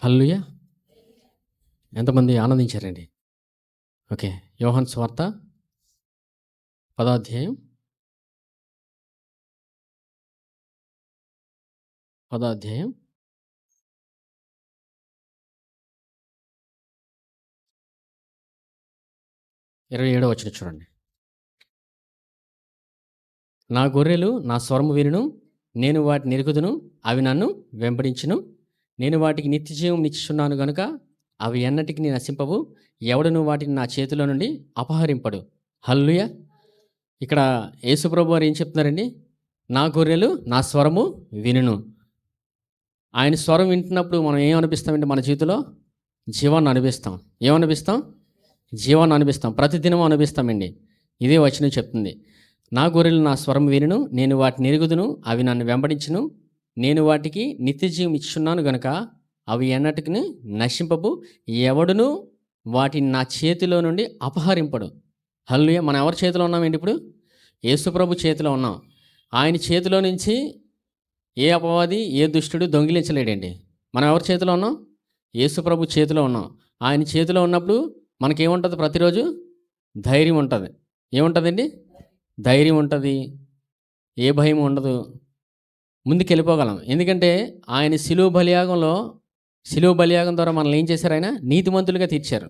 హల్లెలూయా! ఎంతమంది ఆనందించారండి? ఓకే. యోహాను సువార్త 10వ అధ్యాయం 10వ అధ్యాయం 27వ వచనం చూడండి. నా గొర్రెలు నా స్వరము వినును, నేను వాటిని ఎరుగుదును, అవి నన్ను వెంబడించును. నేను వాటికి నిత్యజీవం నిచ్చుచున్నాను గనుక అవి ఎన్నటికి నశింపవు. ఎవడును వాటిని నా చేతిలో నుండి అపహరింపడు. హల్లెలూయా! ఇక్కడ యేసుప్రభు వారు ఏం చెప్తున్నారండి? నా గొర్రెలు నా స్వరము వినును. ఆయన స్వరం వింటున్నప్పుడు మనం ఏం అనిపిస్తామంటే మన జీవితంలో జీవాన్ని అనిపిస్తాం. ఏమనిపిస్తాం? జీవాన్ని అనిపిస్తాం. ప్రతిదినం అనిపిస్తామండి. ఇదే వచనం చెప్తుంది. నా గొర్రెలు నా స్వరం వినును, నేను వాటిని ఎరుగుదును, అవి నన్ను వెంబడించును. నేను వాటికి నిత్యజీవం ఇచ్చున్నాను గనుక అవి ఎన్నటికి నశింపవు. ఎవడును వాటిని నా చేతిలో నుండి అపహరింపడు. హల్లెలూయా! మనం ఎవరి చేతిలో ఉన్నామండి ఇప్పుడు? యేసుప్రభు చేతిలో ఉన్నాం. ఆయన చేతిలో నుంచి ఏ అపవాది, ఏ దుష్టుడు దొంగిలించలేడండి. మనం ఎవరి చేతిలో ఉన్నాం? యేసుప్రభు చేతిలో ఉన్నాం. ఆయన చేతిలో ఉన్నప్పుడు మనకేముంటుంది? ప్రతిరోజు ధైర్యం ఉంటుంది. ఏముంటుందండి? ధైర్యం ఉంటుంది. ఏ భయం ఉండదు. ముందుకెళ్ళిపోగలం. ఎందుకంటే ఆయన శిలువ బలియాగం ద్వారా మనల్ని ఏం చేశారు? ఆయన నీతిమంతులుగా తీర్చారు.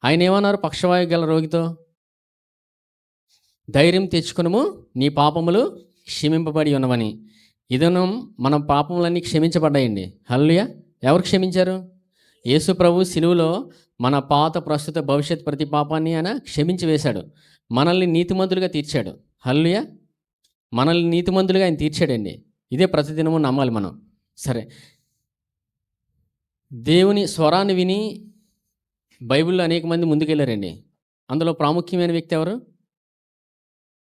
ఆయన ఏమన్నారు పక్షవాయు గల రోగితో? ధైర్యం తెచ్చుకునుము, నీ పాపములు క్షమింపబడి ఉన్నవని. ఇదనం మన పాపములన్నీ క్షమించబడ్డాయండి. హల్లెలూయా! ఎవరు క్షమించారు? యేసు ప్రభు శిలువలో మన పాత, ప్రస్తుత, భవిష్యత్ ప్రతి పాపాన్ని ఆయన క్షమించి వేశాడు. మనల్ని నీతిమంతులుగా తీర్చాడు. హల్లెలూయా! మనల్ని నీతిమంతులుగా ఆయన తీర్చాడండి. ఇదే ప్రతిదినము నమ్మాలి మనం. సరే, దేవుని స్వరాన్ని విని బైబిల్లో అనేక మంది ముందుకెళ్ళారండి. అందులో ప్రాముఖ్యమైన వ్యక్తి ఎవరు?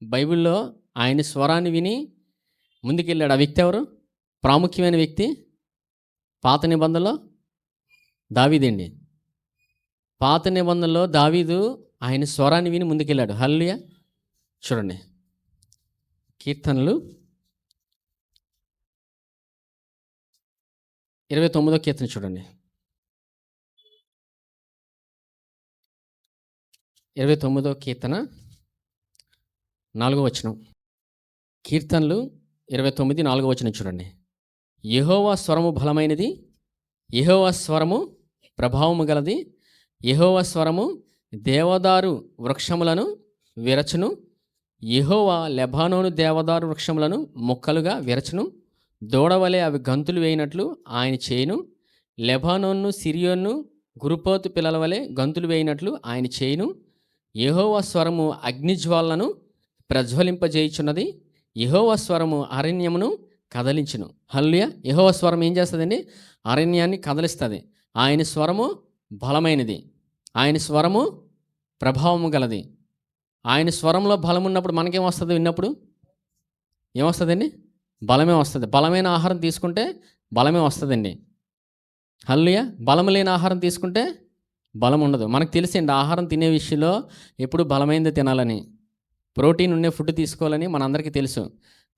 బైబిల్లో ఆయన స్వరాన్ని విని ముందుకెళ్ళాడు. ఆ వ్యక్తి ఎవరు? ప్రాముఖ్యమైన వ్యక్తి పాత నిబంధనలో దావీదండి. పాత నిబంధనలో దావీదు ఆయన స్వరాన్ని విని ముందుకెళ్ళాడు. హల్లెలూయా! చూడండి, కీర్తనలు 29వ కీర్తన చూడండి. 29వ కీర్తన 4వ వచనం. కీర్తనలు 29 4వ వచనం చూడండి. యెహోవా స్వరము బలమైనది, యెహోవా స్వరము ప్రభావము గలది, యెహోవా స్వరము దేవదారు వృక్షములను విరచును. యెహోవా లెబానోను దేవదారు వృక్షములను ముక్కలుగా విరచును. దూడవలే అవి గంతులు వేయినట్లు ఆయన చేయును. లెబానోను సిరియోను గురుపోతు పిల్లల వలె గంతులు వేయినట్లు ఆయన చేయును. యెహోవా స్వరము అగ్నిజ్వాలను ప్రజ్వలింపజేయుచున్నది. యెహోవా స్వరము అరణ్యమును కదలించును. హల్లెలూయా! యెహోవా స్వరం ఏం చేస్తుందండి? అరణ్యాన్ని కదలిస్తుంది. ఆయన స్వరము బలమైనది, ఆయన స్వరము ప్రభావము గలది. ఆయన స్వరంలో బలం ఉన్నప్పుడు మనకేం వస్తుంది? విన్నప్పుడు ఏమొస్తుందండి? బలమే వస్తుంది. బలమైన ఆహారం తీసుకుంటే బలమే వస్తుందండి. హల్లెలూయా! బలం లేని ఆహారం తీసుకుంటే బలం ఉండదు. మనకు తెలిసండి ఆహారం తినే విషయంలో ఎప్పుడు బలమైనది తినాలని, ప్రోటీన్ ఉండే ఫుడ్ తీసుకోవాలని మనందరికీ తెలుసు.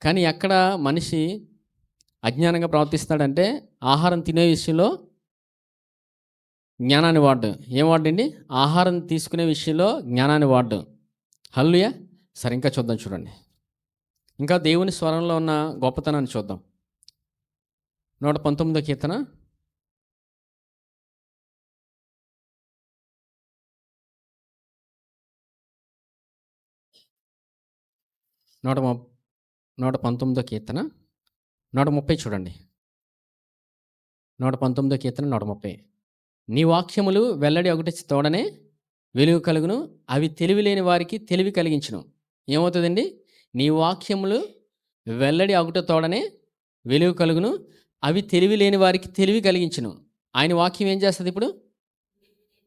కానీ ఎక్కడ మనిషి అజ్ఞానంగా ప్రవర్తిస్తాడంటే ఆహారం తినే విషయంలో జ్ఞానాన్ని వాడు. ఏం వాడండి? ఆహారం తీసుకునే విషయంలో జ్ఞానాన్ని వాడు. హల్లెలూయా! సరే, ఇంకా చూద్దాం చూడండి. ఇంకా దేవుని స్వరంలో ఉన్న గొప్పతనాన్ని చూద్దాం. 119వ కీర్తన 119వ కీర్తన 130 చూడండి. 119వ కీర్తన 130. నీ వాక్యములు వెల్లడి ఒకటి తోడనే వెలుగు కలుగును, అవి తెలివి లేని వారికి తెలివి కలిగించును. ఏమవుతుందండి? నీ వాక్యములు వెల్లడి ఒకటి తోడనే వెలుగు కలుగును, అవి తెలివి లేని వారికి తెలివి కలిగించును. ఆయన వాక్యం ఏం చేస్తుంది? ఇప్పుడు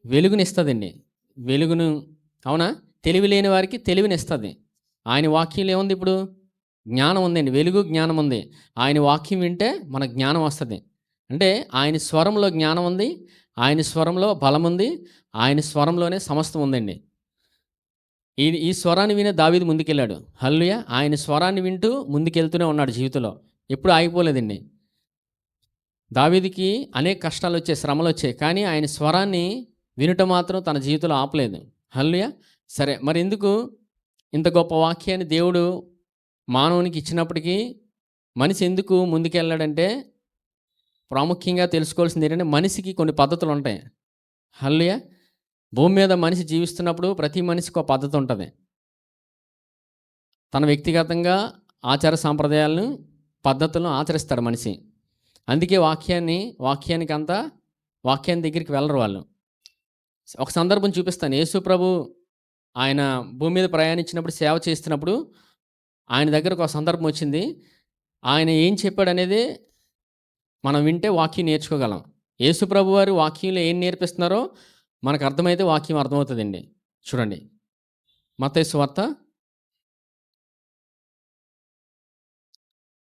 వెలుగునిస్తుందండి. వెలుగును, అవునా? తెలివి లేని వారికి తెలివినిస్తుంది. ఆయన వాక్యంలో ఏముంది? ఇప్పుడు జ్ఞానం ఉందండి. వెలుగు, జ్ఞానం ఉంది. ఆయన వాక్యం వింటే మన జ్ఞానం వస్తుంది. అంటే ఆయన స్వరంలో జ్ఞానం ఉంది, ఆయన స్వరంలో బలం ఉంది, ఆయన స్వరంలోనే సమస్తం ఉందండి. ఈ స్వరాన్ని వినే దావీదు ముందుకెళ్ళాడు. హల్లెలూయా! ఆయన స్వరాన్ని వింటూ ముందుకెళ్తూనే ఉన్నాడు జీవితంలో. ఎప్పుడు ఆగిపోలేదండి. దావీదుకి అనేక కష్టాలు వచ్చాయి, శ్రమలు వచ్చాయి, కానీ ఆయన స్వరాన్ని వినుట మాత్రం తన జీవితంలో ఆపలేదు. హల్లెలూయా. సరే, మరి ఎందుకు ఇంత గొప్ప వాక్యాన్ని దేవుడు మానవునికి ఇచ్చినప్పటికీ మనిషి ఎందుకు ముందుకెళ్ళాడంటే, ప్రాముఖ్యంగా తెలుసుకోవాల్సింది ఏంటంటే, మనిషికి కొన్ని పద్ధతులు ఉంటాయి. హల్లెలూయా. భూమి మీద మనిషి జీవిస్తున్నప్పుడు ప్రతి మనిషికి ఒక పద్ధతి ఉంటుంది. తన వ్యక్తిగతంగా ఆచార సాంప్రదాయాలను, పద్ధతులను ఆచరిస్తాడు మనిషి. అందుకే వాక్యాన్ని దగ్గరికి వెళ్ళరు వాళ్ళు. ఒక సందర్భం చూపిస్తాను. యేసు ప్రభు ఆయన భూమి మీద ప్రయాణించినప్పుడు, సేవ చేస్తున్నప్పుడు ఆయన దగ్గరకు ఒక సందర్భం వచ్చింది. ఆయన ఏం చెప్పాడనేది మనం వింటే వాక్యం నేర్చుకోగలం. యేసు ప్రభు వారు వాక్యంలో ఏం నేర్పిస్తున్నారో మనకు అర్థమైతే వాక్యం అర్థమవుతుందండి. చూడండి, మత్తయి సువార్త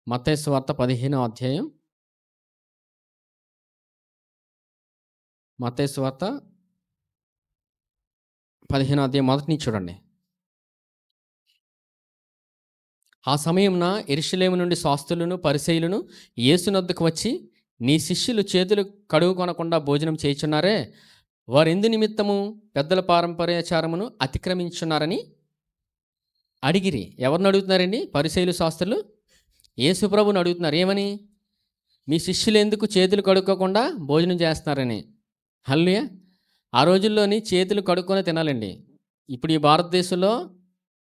15వ అధ్యాయం. మత్తయి సువార్త 15వ అధ్యాయం మొదటి నుంచి చూడండి. ఆ సమయమున యెరూషలేము నుండి శాస్త్రులను, పరిసయ్యులను యేసునొద్దకు వచ్చి, నీ శిష్యులు చేతులు కడుగుకొనకుండా భోజనం చేయుచున్నారే, వారెందు నిమిత్తము పెద్దల పారంపర్యాచారమును అతిక్రమించున్నారని అడిగిరి. ఎవరిని అడుగుతున్నారండి? పరిసయ్యులు, శాస్త్రులు యేసు ప్రభువుని అడుగుతున్నారు. ఏమని? మీ శిష్యులు ఎందుకు చేతులు కడుక్కోకుండా భోజనం చేస్తున్నారని. హల్లెలూయా. ఆ రోజుల్లోని చేతులు కడుక్కొని తినాలండి. ఇప్పుడు ఈ భారతదేశంలో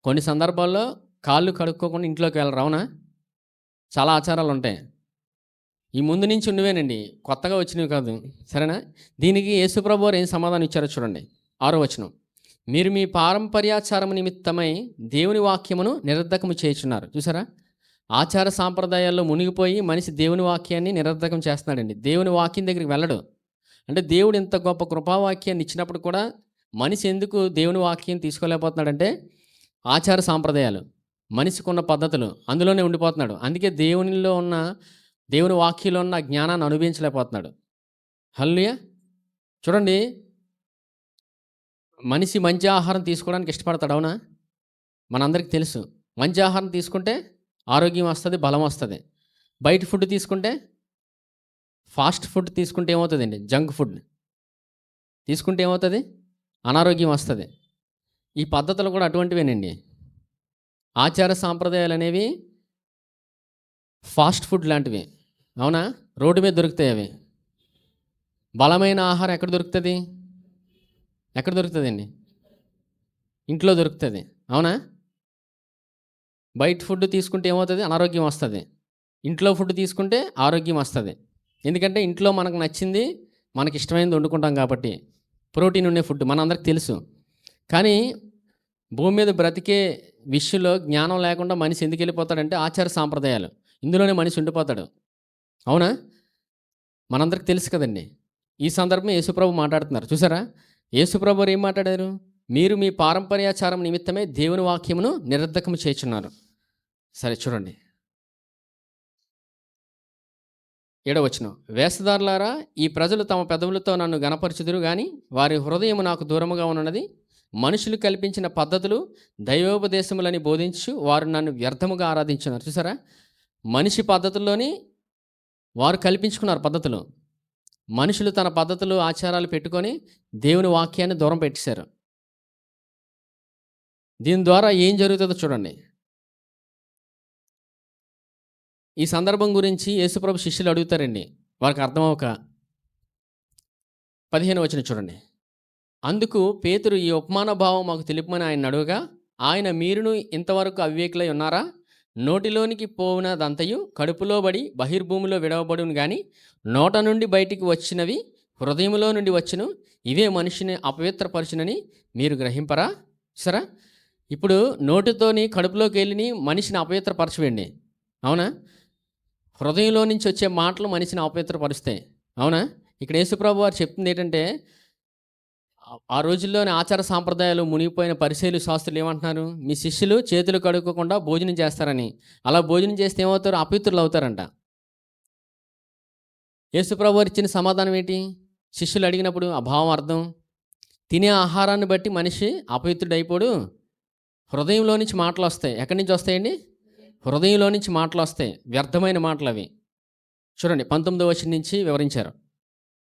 కొన్ని సందర్భాల్లో కాళ్ళు కడుక్కోకుండా ఇంట్లోకి వెళ్ళరు, అవునా? చాలా ఆచారాలు ఉంటాయి. ఈ ముందు నుంచి ఉన్నవేనండి, కొత్తగా వచ్చినవి కాదు, సరేనా? దీనికి యేసుప్రభు వారు ఏం సమాధానం ఇచ్చారో చూడండి. 6వ వచనం. మీరు మీ పారంపర్యాచారము నిమిత్తమై దేవుని వాక్యమును నిరర్ధకము చేయుచున్నారు. చూసారా? ఆచార సాంప్రదాయాల్లో మునిగిపోయి మనిషి దేవుని వాక్యాన్ని నిరర్ధకం చేస్తున్నాడండి. దేవుని వాక్యం దగ్గరికి వెళ్ళడు. అంటే దేవుడు ఇంత గొప్ప కృపావాక్యాన్ని ఇచ్చినప్పుడు కూడా మనిషి ఎందుకు దేవుని వాక్యం తీసుకోలేకపోతున్నాడంటే, ఆచార సాంప్రదాయాలు, మనిషికున్న పద్ధతులు, అందులోనే ఉండిపోతున్నాడు. అందుకే దేవుని వాక్యంలో ఉన్న జ్ఞానాన్ని అనుభవించలేకపోతున్నాడు. హల్లెలూయా. చూడండి, మనిషి మంచి ఆహారం తీసుకోవడానికి ఇష్టపడతాడు, అవునా? మనందరికీ తెలుసు. మంచి ఆహారం తీసుకుంటే ఆరోగ్యం వస్తుంది, బలం వస్తుంది. బయట ఫుడ్ తీసుకుంటే, ఫాస్ట్ ఫుడ్ తీసుకుంటే ఏమవుతుందండి? జంక్ ఫుడ్ తీసుకుంటే ఏమవుతుంది? అనారోగ్యం వస్తుంది. ఈ పద్ధతులు కూడా అటువంటివేనండి. ఆచార సాంప్రదాయాలు అనేవి ఫాస్ట్ ఫుడ్ లాంటివి, అవునా? రోడ్డు మీద దొరుకుతాయి అవి. బలమైన ఆహారం ఎక్కడ దొరుకుతుంది? ఎక్కడ దొరుకుతుందండి? ఇంట్లో దొరుకుతుంది, అవునా? బయట ఫుడ్ తీసుకుంటే ఏమవుతుంది? అనారోగ్యం వస్తుంది. ఇంట్లో ఫుడ్ తీసుకుంటే ఆరోగ్యం వస్తుంది. ఎందుకంటే ఇంట్లో మనకు నచ్చింది, మనకి ఇష్టమైనది వండుకుంటాం కాబట్టి. ప్రోటీన్ ఉండే ఫుడ్ మనందరికి తెలుసు. కానీ భూమి మీద బ్రతికే విషయంలో జ్ఞానం లేకుండా మనిషి ఎందుకు వెళ్ళిపోతాడంటే, ఆచార సాంప్రదాయాలు, ఇందులోనే మనిషి ఉండిపోతాడు, అవునా? మనందరికి తెలుసు కదండి. ఈ సందర్భం యేసుప్రభు మాట్లాడుతున్నారు. చూసారా? యేసుప్రభు వారు ఏం మాట్లాడారు? మీరు మీ పారంపర్యాచారం నిమిత్తమే దేవుని వాక్యమును నిరర్ధకము చేయుచున్నారు. సరే, చూడండి 7వ వచనం. వేషధారులారా, ఈ ప్రజలు తమ పెదవులతో నన్ను గణపరచుదురు గాని వారి హృదయం నాకు దూరముగా ఉన్నది. మనుషులు కల్పించిన పద్ధతులు దైవోపదేశములని బోధించు వారు నన్ను వ్యర్థముగా ఆరాధించున్నారు. చూసారా? మనిషి పద్ధతుల్లోని వారు కల్పించుకున్నారు పద్ధతులు. మనుషులు తన పద్ధతులు, ఆచారాలు పెట్టుకొని దేవుని వాక్యాన్ని దూరం పెట్టేశారు. దీని ద్వారా ఏం జరుగుతుందో చూడండి. ఈ సందర్భం గురించి యేసుప్రభు శిష్యులు అడుగుతారండి, వారికి అర్థమవక. 15వ వచనం చూడండి. అందుకు పేతురు, ఈ ఉపమాన భావం మాకు తెలుపమని ఆయన అడుగుగా, ఆయన, మీరును ఇంతవరకు అవివేకులై ఉన్నారా? నోటిలోనికి పోవునదంతయు కడుపులో బడి బహిర్భూమిలో విడవబడును గాని నోట నుండి బయటికి వచ్చినవి హృదయములో నుండి వచ్చును, ఇవే మనిషిని అపవిత్రపరచునని మీరు గ్రహింపరా? సరే, ఇప్పుడు నోటితోని కడుపులోకి వెళ్ళి మనిషిని అపవిత్రపరచవండి, అవునా? హృదయంలో నుంచి వచ్చే మాటలు మనిషిని అపవిత్రపరుస్తాయి, అవునా? ఇక్కడ యేసుప్రభు వారు చెప్తుంది ఏంటంటే, ఆ రోజుల్లోని ఆచార సాంప్రదాయాలు మునిగిపోయిన పరిసయ్యులు, శాస్త్రులు ఏమంటున్నారు? మీ శిష్యులు చేతులు కడుక్కోకుండా భోజనం చేస్తారని. అలా భోజనం చేస్తే ఏమవుతారు? అపవిత్రులు అవుతారంట. యేసుప్రభు వారు ఇచ్చిన సమాధానం ఏంటి? శిష్యులు అడిగినప్పుడు ఆ భావం అర్థం, తినే ఆహారాన్ని బట్టి మనిషి అపవిత్రుడు అయిపోడు. హృదయంలో నుంచి మాటలు వస్తాయి. ఎక్కడి నుంచి వస్తాయండి? హృదయంలో నుంచి మాటలు వస్తాయి, వ్యర్థమైన మాటలు అవి. చూడండి 19వ వచనం నుంచి వివరించారు.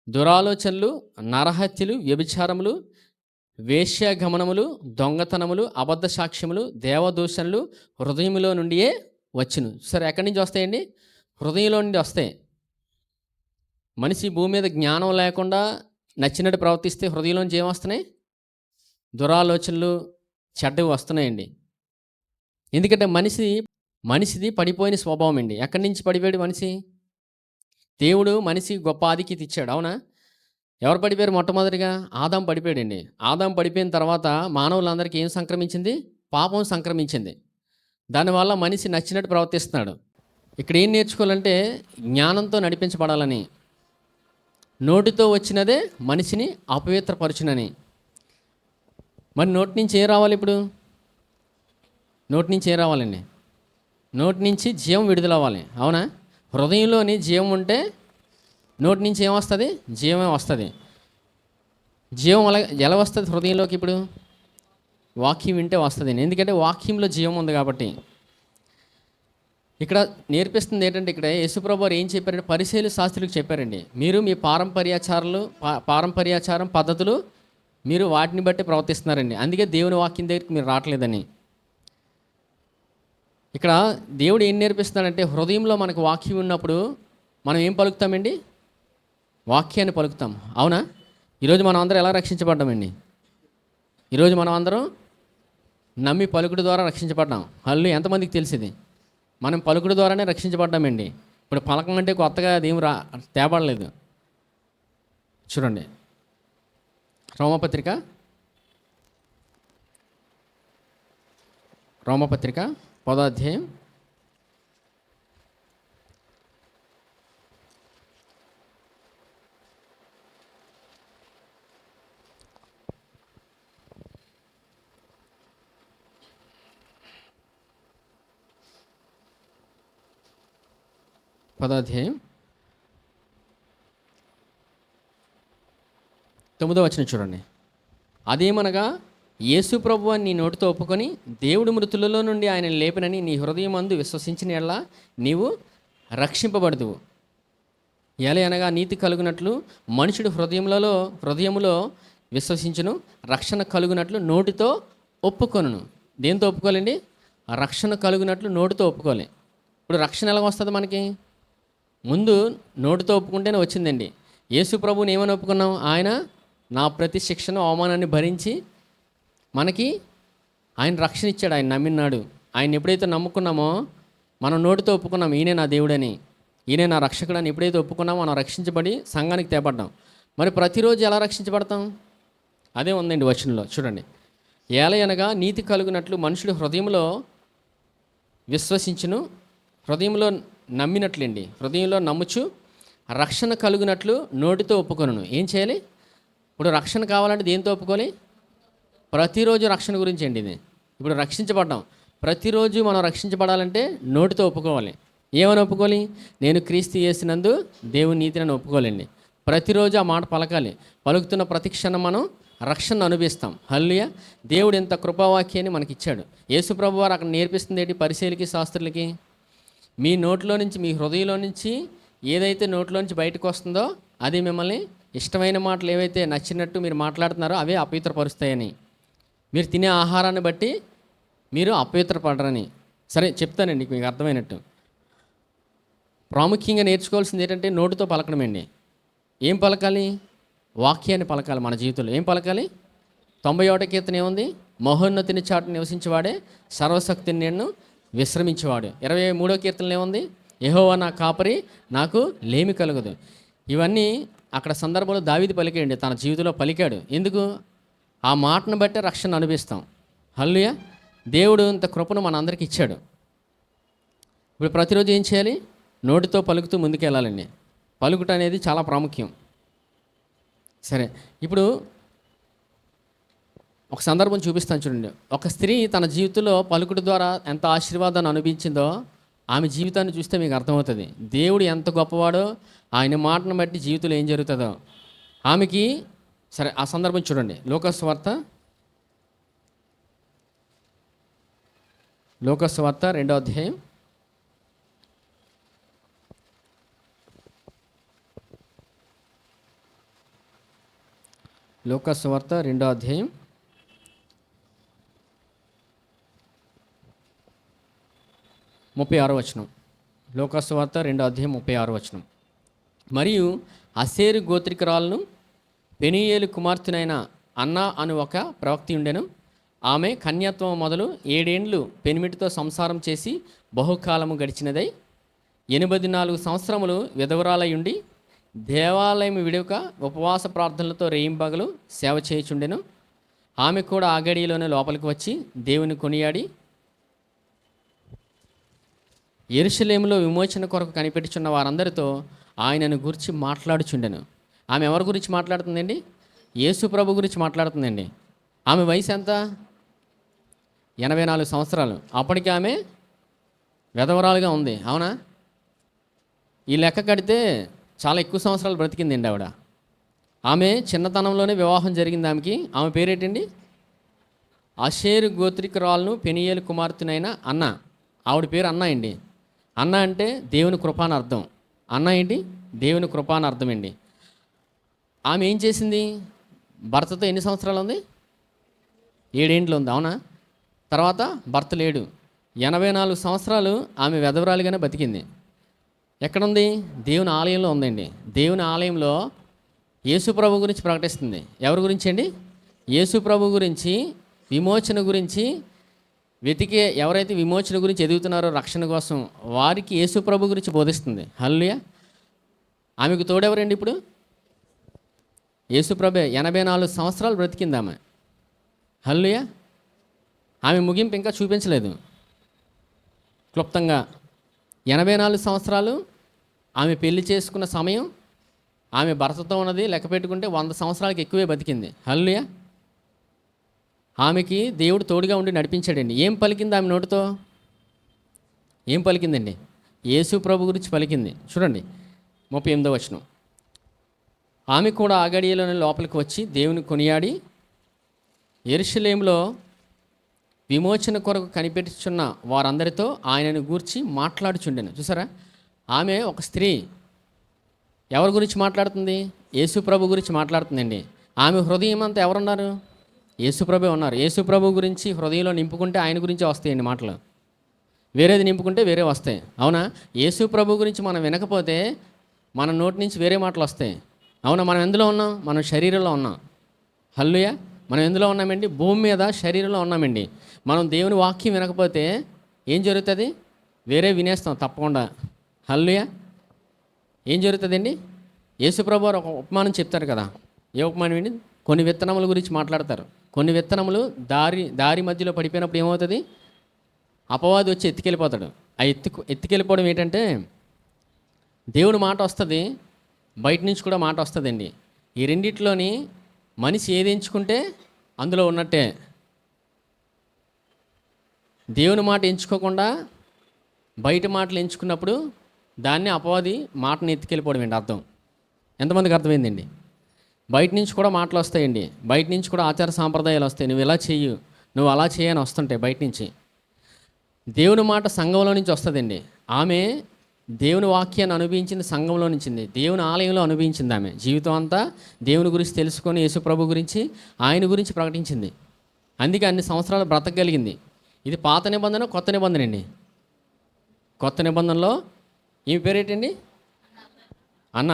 దురాలోచనలు, నరహత్యలు, వ్యభిచారములు, వేశ్యాగమనములు, దొంగతనములు, అబద్ధ సాక్ష్యములు, దేవదూషణలు హృదయములో నుండియే వచ్చును. సరే, ఎక్కడి నుంచి వస్తాయండి? హృదయంలో నుండి వస్తాయి. మనిషి భూమి మీద జ్ఞానం లేకుండా నచ్చినట్టు ప్రవర్తిస్తే హృదయంలోంచి ఏమొస్తున్నాయి? దురాలోచనలు, చెడ్డవి వస్తున్నాయండి. ఎందుకంటే మనిషిది పడిపోయిన స్వభావం అండి. ఎక్కడి నుంచి పడిపోయాడు మనిషి? దేవుడు మనిషి గొప్ప ఆధిక్యత ఇచ్చాడు, అవునా? ఎవరు పడిపోయారు? మొట్టమొదటిగా ఆదాం పడిపోయాడండి. ఆదాం పడిపోయిన తర్వాత మానవులందరికీ ఏం సంక్రమించింది? పాపం సంక్రమించింది. దానివల్ల మనిషి నచ్చినట్టు ప్రవర్తిస్తున్నాడు. ఇక్కడ ఏం నేర్చుకోవాలంటే జ్ఞానంతో నడిపించబడాలని, నోటితో వచ్చినదే మనిషిని అపవిత్రపరచునని. మరి నోటి నుంచి ఏం రావాలి? ఇప్పుడు నోటి నుంచి ఏం రావాలండి? నోటి నుంచి జీవం విడుదలవ్వాలి, అవునా? హృదయంలోని జీవం ఉంటే నోటి నుంచి ఏమొస్తుంది? జీవమే వస్తుంది. జీవం ఎలా వస్తుంది హృదయంలోకి? ఇప్పుడు వాక్యం వింటే వస్తుంది. ఎందుకంటే వాక్యంలో జీవం ఉంది కాబట్టి. ఇక్కడ నేర్పిస్తుంది ఏంటంటే, ఇక్కడ యేసుప్రభు వారు ఏం చెప్పారంటే పరిసయ్యులు శాస్త్రులకు చెప్పారండి, మీరు మీ పారంపర్యాచారం పద్ధతులు మీరు వాటిని బట్టి ప్రవర్తిస్తున్నారండి, అందుకే దేవుని వాక్యం దగ్గరికి మీరు రావట్లేదని. ఇక్కడ దేవుడు ఏం నేర్పిస్తున్నాడంటే హృదయంలో మనకు వాక్యం ఉన్నప్పుడు మనం ఏం పలుకుతామండి? వాక్యాన్ని పలుకుతాం, అవునా? ఈరోజు మనం అందరం ఎలా రక్షించబడ్డామండి? ఈరోజు మనం అందరం నమ్మి పలుకుడు ద్వారా రక్షించబడ్డాం. హల్లు ఎంతమందికి తెలిసింది? మనం పలుకుడు ద్వారానే రక్షించబడ్డామండి. ఇప్పుడు పలకం అంటే కొత్తగా అదేం తేబడలేదు. చూడండి, రోమపత్రిక 10వ అధ్యాయం 9వ వచనం చూడండి. అదేమనగా యేసు ప్రభువుని నీ నోటితో ఒప్పుకొని దేవుడు మృతులలో నుండి ఆయన లేపినని నీ హృదయమందు విశ్వసించిన యెడల నీవు రక్షింపబడుదువు. అనగా నీతి కలుగునట్లు మనుషుడు హృదయములో విశ్వసించును, రక్షణ కలుగునట్లు నోటితో ఒప్పుకొనును. దేంతో ఒప్పుకోవాలండి? రక్షణ కలుగునట్లు నోటితో ఒప్పుకోవాలి. ఇప్పుడు రక్షణ ఎలా వస్తుంది మనకి? ముందు నోటితో ఒప్పుకుంటేనే వచ్చిందండి. యేసు ప్రభువుని ఏమని ఒప్పుకున్నాం? ఆయన నా ప్రతి శిక్షను అవమానాన్ని భరించి మనకి ఆయన రక్షణ ఇచ్చాడు. ఆయన నమ్మినాడు. ఆయన ఎప్పుడైతే నమ్ముకున్నామో మనం నోటితో ఒప్పుకున్నాం ఈయనే నా దేవుడని, ఈయనే నా రక్షకుడు అని ఎప్పుడైతే ఒప్పుకున్నామో మనం రక్షించబడి సంఘానికి తేపడ్డాం. మరి ప్రతిరోజు ఎలా రక్షించబడతాం? అదే ఉందండి వచనంలో చూడండి. ఏలయనగా నీతి కలుగునట్లు మనుషుడు హృదయంలో విశ్వసించును, హృదయంలో నమ్మినట్లండి, హృదయంలో నమ్ముచు రక్షణ కలుగునట్లు నోటితో ఒప్పుకొనును. ఏం చేయాలి? ఇప్పుడు రక్షణ కావాలంటే దేంతో ఒప్పుకోవాలి? ప్రతిరోజు రక్షణ గురించి అండి ఇది. ఇప్పుడు రక్షించబడ్డాం, ప్రతిరోజు మనం రక్షించబడాలంటే నోటితో ఒప్పుకోవాలి. ఏమని ఒప్పుకోవాలి? నేను క్రీస్తు యేసునందు దేవుని నీతిని ఒప్పుకోలేండి. ప్రతిరోజు ఆ మాట పలకాలి. పలుకుతున్న ప్రతి క్షణం మనం రక్షణ అనుభవిస్తాం. హల్లెలూయా. దేవుడు ఎంత కృపావాక్యాన్ని మనకి ఇచ్చాడు. యేసు ప్రభు వారు అక్కడ నేర్పిస్తుంది ఏంటి? పరిసయ్యులకి శాస్త్రులకి, మీ నోట్లో నుంచి, మీ హృదయంలో నుంచి ఏదైతే నోట్లో నుంచి బయటకు వస్తుందో అది మిమ్మల్ని ఇష్టమైన మాటలు ఏవైతే నచ్చినట్టు మీరు మాట్లాడుతున్నారో అవే అపవిత్రపరుస్తాయని, మీరు తినే ఆహారాన్ని బట్టి మీరు అపవిత్రపడరని. సరే చెప్తానండి మీకు అర్థమైనట్టు. ప్రాముఖ్యంగా నేర్చుకోవాల్సింది ఏంటంటే నోటితో పలకడమండి. ఏం పలకాలి? వాక్యాన్ని పలకాలి మన జీవితంలో. ఏం పలకాలి? 91వ కీర్తన ఏముంది? మహోన్నతిని చాటు నివసించేవాడే సర్వశక్తిని నేను విశ్రమించేవాడు. 23వ కీర్తనలు ఏముంది? యెహోవా నా కాపరి, నాకు లేమి కలగదు. ఇవన్నీ అక్కడ సందర్భంలో దావీదు పలికాడండి, తన జీవితంలో పలికాడు. ఎందుకు? ఆ మాటను బట్టే రక్షణ అనుభవిస్తాం. హల్లెలూయా. దేవుడు ఇంత కృపను మనందరికీ ఇచ్చాడు. ఇప్పుడు ప్రతిరోజు ఏం చేయాలి? నోటితో పలుకుతూ ముందుకెళ్ళాలండి. పలుకుట అనేది చాలా ప్రాముఖ్యం. సరే, ఇప్పుడు ఒక సందర్భం చూపిస్తాను చూడండి. ఒక స్త్రీ తన జీవితంలో పలుకుడు ద్వారా ఎంత ఆశీర్వాదాన్ని అనుభవించిందో ఆమె జీవితాన్ని చూస్తే మీకు అర్థమవుతుంది దేవుడు ఎంత గొప్పవాడో, ఆయన మాటను బట్టి జీవితంలో ఏం జరుగుతుందో ఆమెకి. సరే, ఆ సందర్భం చూడండి. లోకాసు వార్త 2వ అధ్యాయం లూకా సువార్త 2వ అధ్యాయం 36వ వచనం. లూకా సువార్త 2వ అధ్యాయం 36వ వచనం. మరియు అసేరు గోత్రికురాలను పెనీయేలు కుమార్తెనైన అన్నా అను ఒక ప్రవక్తి ఉండెను. ఆమె కన్యాత్వం మొదలు 7 ఏండ్లు పెనిమిటితో సంసారం చేసి బహుకాలము గడిచినదై 84 సంవత్సరములు విధవరాలై ఉండి దేవాలయం విడుక ఉపవాస ప్రార్థనలతో రేయింబగలు సేవ చేయుచుండెను. ఆమె కూడా ఆ గడియలోనే లోపలికి వచ్చి దేవుని కొనియాడి యెరూషలేములో విమోచన కొరకు కనిపెట్టుచున్న వారందరితో ఆయనను గురించి మాట్లాడుచుండెను. ఆమె ఎవరి గురించి మాట్లాడుతుందండి? యేసు ప్రభు గురించి మాట్లాడుతుందండి. ఆమె వయసు ఎంత? 84 సంవత్సరాలు. అప్పటికి ఆమె విధవరాలుగా ఉంది. అవునా? ఈ లెక్క కడితే చాలా ఎక్కువ సంవత్సరాలు బ్రతికిందండి ఆవిడ. ఆమె చిన్నతనంలోనే వివాహం జరిగింది ఆమెకి. ఆమె పేరేంటండి? అషేరు గోత్రికురాలను పెనీయేలు కుమార్తెనైన అన్న. ఆవిడ పేరు అన్న అండి. అన్న అంటే దేవుని కృప అని అర్థం. అన్న ఏంటి? దేవుని కృప అని అర్థం అండి. ఆమె ఏం చేసింది? భర్తతో ఎన్ని సంవత్సరాలు ఉంది? 7 ఏండ్లు ఉంది. అవునా? తర్వాత భర్త లేడు. 84 సంవత్సరాలు ఆమె విధవరాలుగానే బతికింది. ఎక్కడుంది? దేవుని ఆలయంలో ఉందండి. దేవుని ఆలయంలో యేసు ప్రభు గురించి ప్రకటిస్తుంది. ఎవరి గురించి అండి? యేసు ప్రభు గురించి, విమోచన గురించి వెతికే ఎవరైతే విమోచన గురించి ఎదుగుతున్నారో రక్షణ కోసం వారికి యేసు ప్రభు గురించి బోధిస్తుంది. హల్లెలూయా. ఆమెకు తోడెవరండి ఇప్పుడు? యేసు ప్రభే. 84 సంవత్సరాలు బ్రతికింది ఆమె. హల్లెలూయా. ఆమె ముగింపు ఇంకా చూపించలేదు క్లుప్తంగా. 84 సంవత్సరాలు ఆమె పెళ్లి చేసుకున్న సమయం, ఆమె భర్తతో ఉన్నది లెక్క పెట్టుకుంటే 100 సంవత్సరాలకి ఎక్కువే బతికింది. హల్లెలూయా. ఆమెకి దేవుడు తోడుగా ఉండి నడిపించాడండి. ఏం పలికింది ఆమె నోటితో? ఏం పలికిందండి? యేసు ప్రభు గురించి పలికింది. చూడండి 38వ వచనం. ఆమె కూడా ఆ గడియలోనే లోపలికి వచ్చి దేవుని కొనియాడి యెరూషలేములో విమోచన కొరకు కనిపెట్టుచున్న వారందరితో ఆయనను గూర్చి మాట్లాడుచుండెను. చూసారా? ఆమె ఒక స్త్రీ. ఎవరి గురించి మాట్లాడుతుంది? యేసు ప్రభు గురించి మాట్లాడుతుందండి. ఆమె హృదయం అంతా ఎవరున్నారు? యేసు ప్రభే ఉన్నారు. యేసు ప్రభు గురించి హృదయంలో నింపుకుంటే ఆయన గురించే వస్తాయండి మాటలు. వేరేది నింపుకుంటే వేరే వస్తాయి. అవునా? యేసు ప్రభు గురించి మనం వినకపోతే మన నోటి నుంచి వేరే మాటలు వస్తాయి. అవునా? మనం ఎందులో ఉన్నాం? మనం శరీరంలో ఉన్నాం. హల్లెలూయా. మనం ఎందులో ఉన్నామండి? భూమి మీద శరీరంలో ఉన్నామండి. మనం దేవుని వాక్యం వినకపోతే ఏం జరుగుతుంది? వేరే వినేస్తాం తప్పకుండా. హల్లెలూయా. ఏం జరుగుతుందండి? యేసు ప్రభు వారు ఒక ఉపమానం చెప్తారు కదా. ఏ ఉపమానం అండి? కొన్ని విత్తనముల గురించి మాట్లాడతారు. కొన్ని విత్తనములు దారి మధ్యలో పడిపోయినప్పుడు ఏమవుతుంది? అపవాది వచ్చి ఎత్తుకెళ్ళిపోతాడు. ఆ ఎత్తుకెళ్ళిపోవడం ఏంటంటే దేవుని మాట వస్తుంది, బయట నుంచి కూడా మాట వస్తుందండి. ఈ రెండిట్లోని మనిషి ఏది ఎంచుకుంటే అందులో ఉన్నట్టే. దేవుని మాట ఎంచుకోకుండా బయట మాటలు ఎంచుకున్నప్పుడు దాన్ని అపవాది మాటను ఎత్తుకెళ్ళిపోవడం ఏంటి అర్థం. ఎంతమందికి అర్థమైందండి? బయట నుంచి కూడా మాటలు వస్తాయండి. బయట నుంచి కూడా ఆచార సాంప్రదాయాలు వస్తాయి. నువ్వు ఇలా చెయ్యు, నువ్వు అలా చేయని వస్తుంటాయి బయట నుంచి. దేవుని మాట సంఘంలో నుంచి వస్తుందండి. ఆమె దేవుని వాక్యాన్ని అనుభవించింది సంఘంలో నుంచింది. దేవుని ఆలయంలో అనుభవించింది. ఆమె జీవితం అంతా దేవుని గురించి తెలుసుకొని యేసు ప్రభు గురించి, ఆయన గురించి ప్రకటించింది. అందుకే అన్ని సంవత్సరాలు బ్రతకగలిగింది. ఇది పాత నిబంధన, కొత్త నిబంధన అండి. కొత్త నిబంధనలో ఈమె పేరేంటండి? అన్న.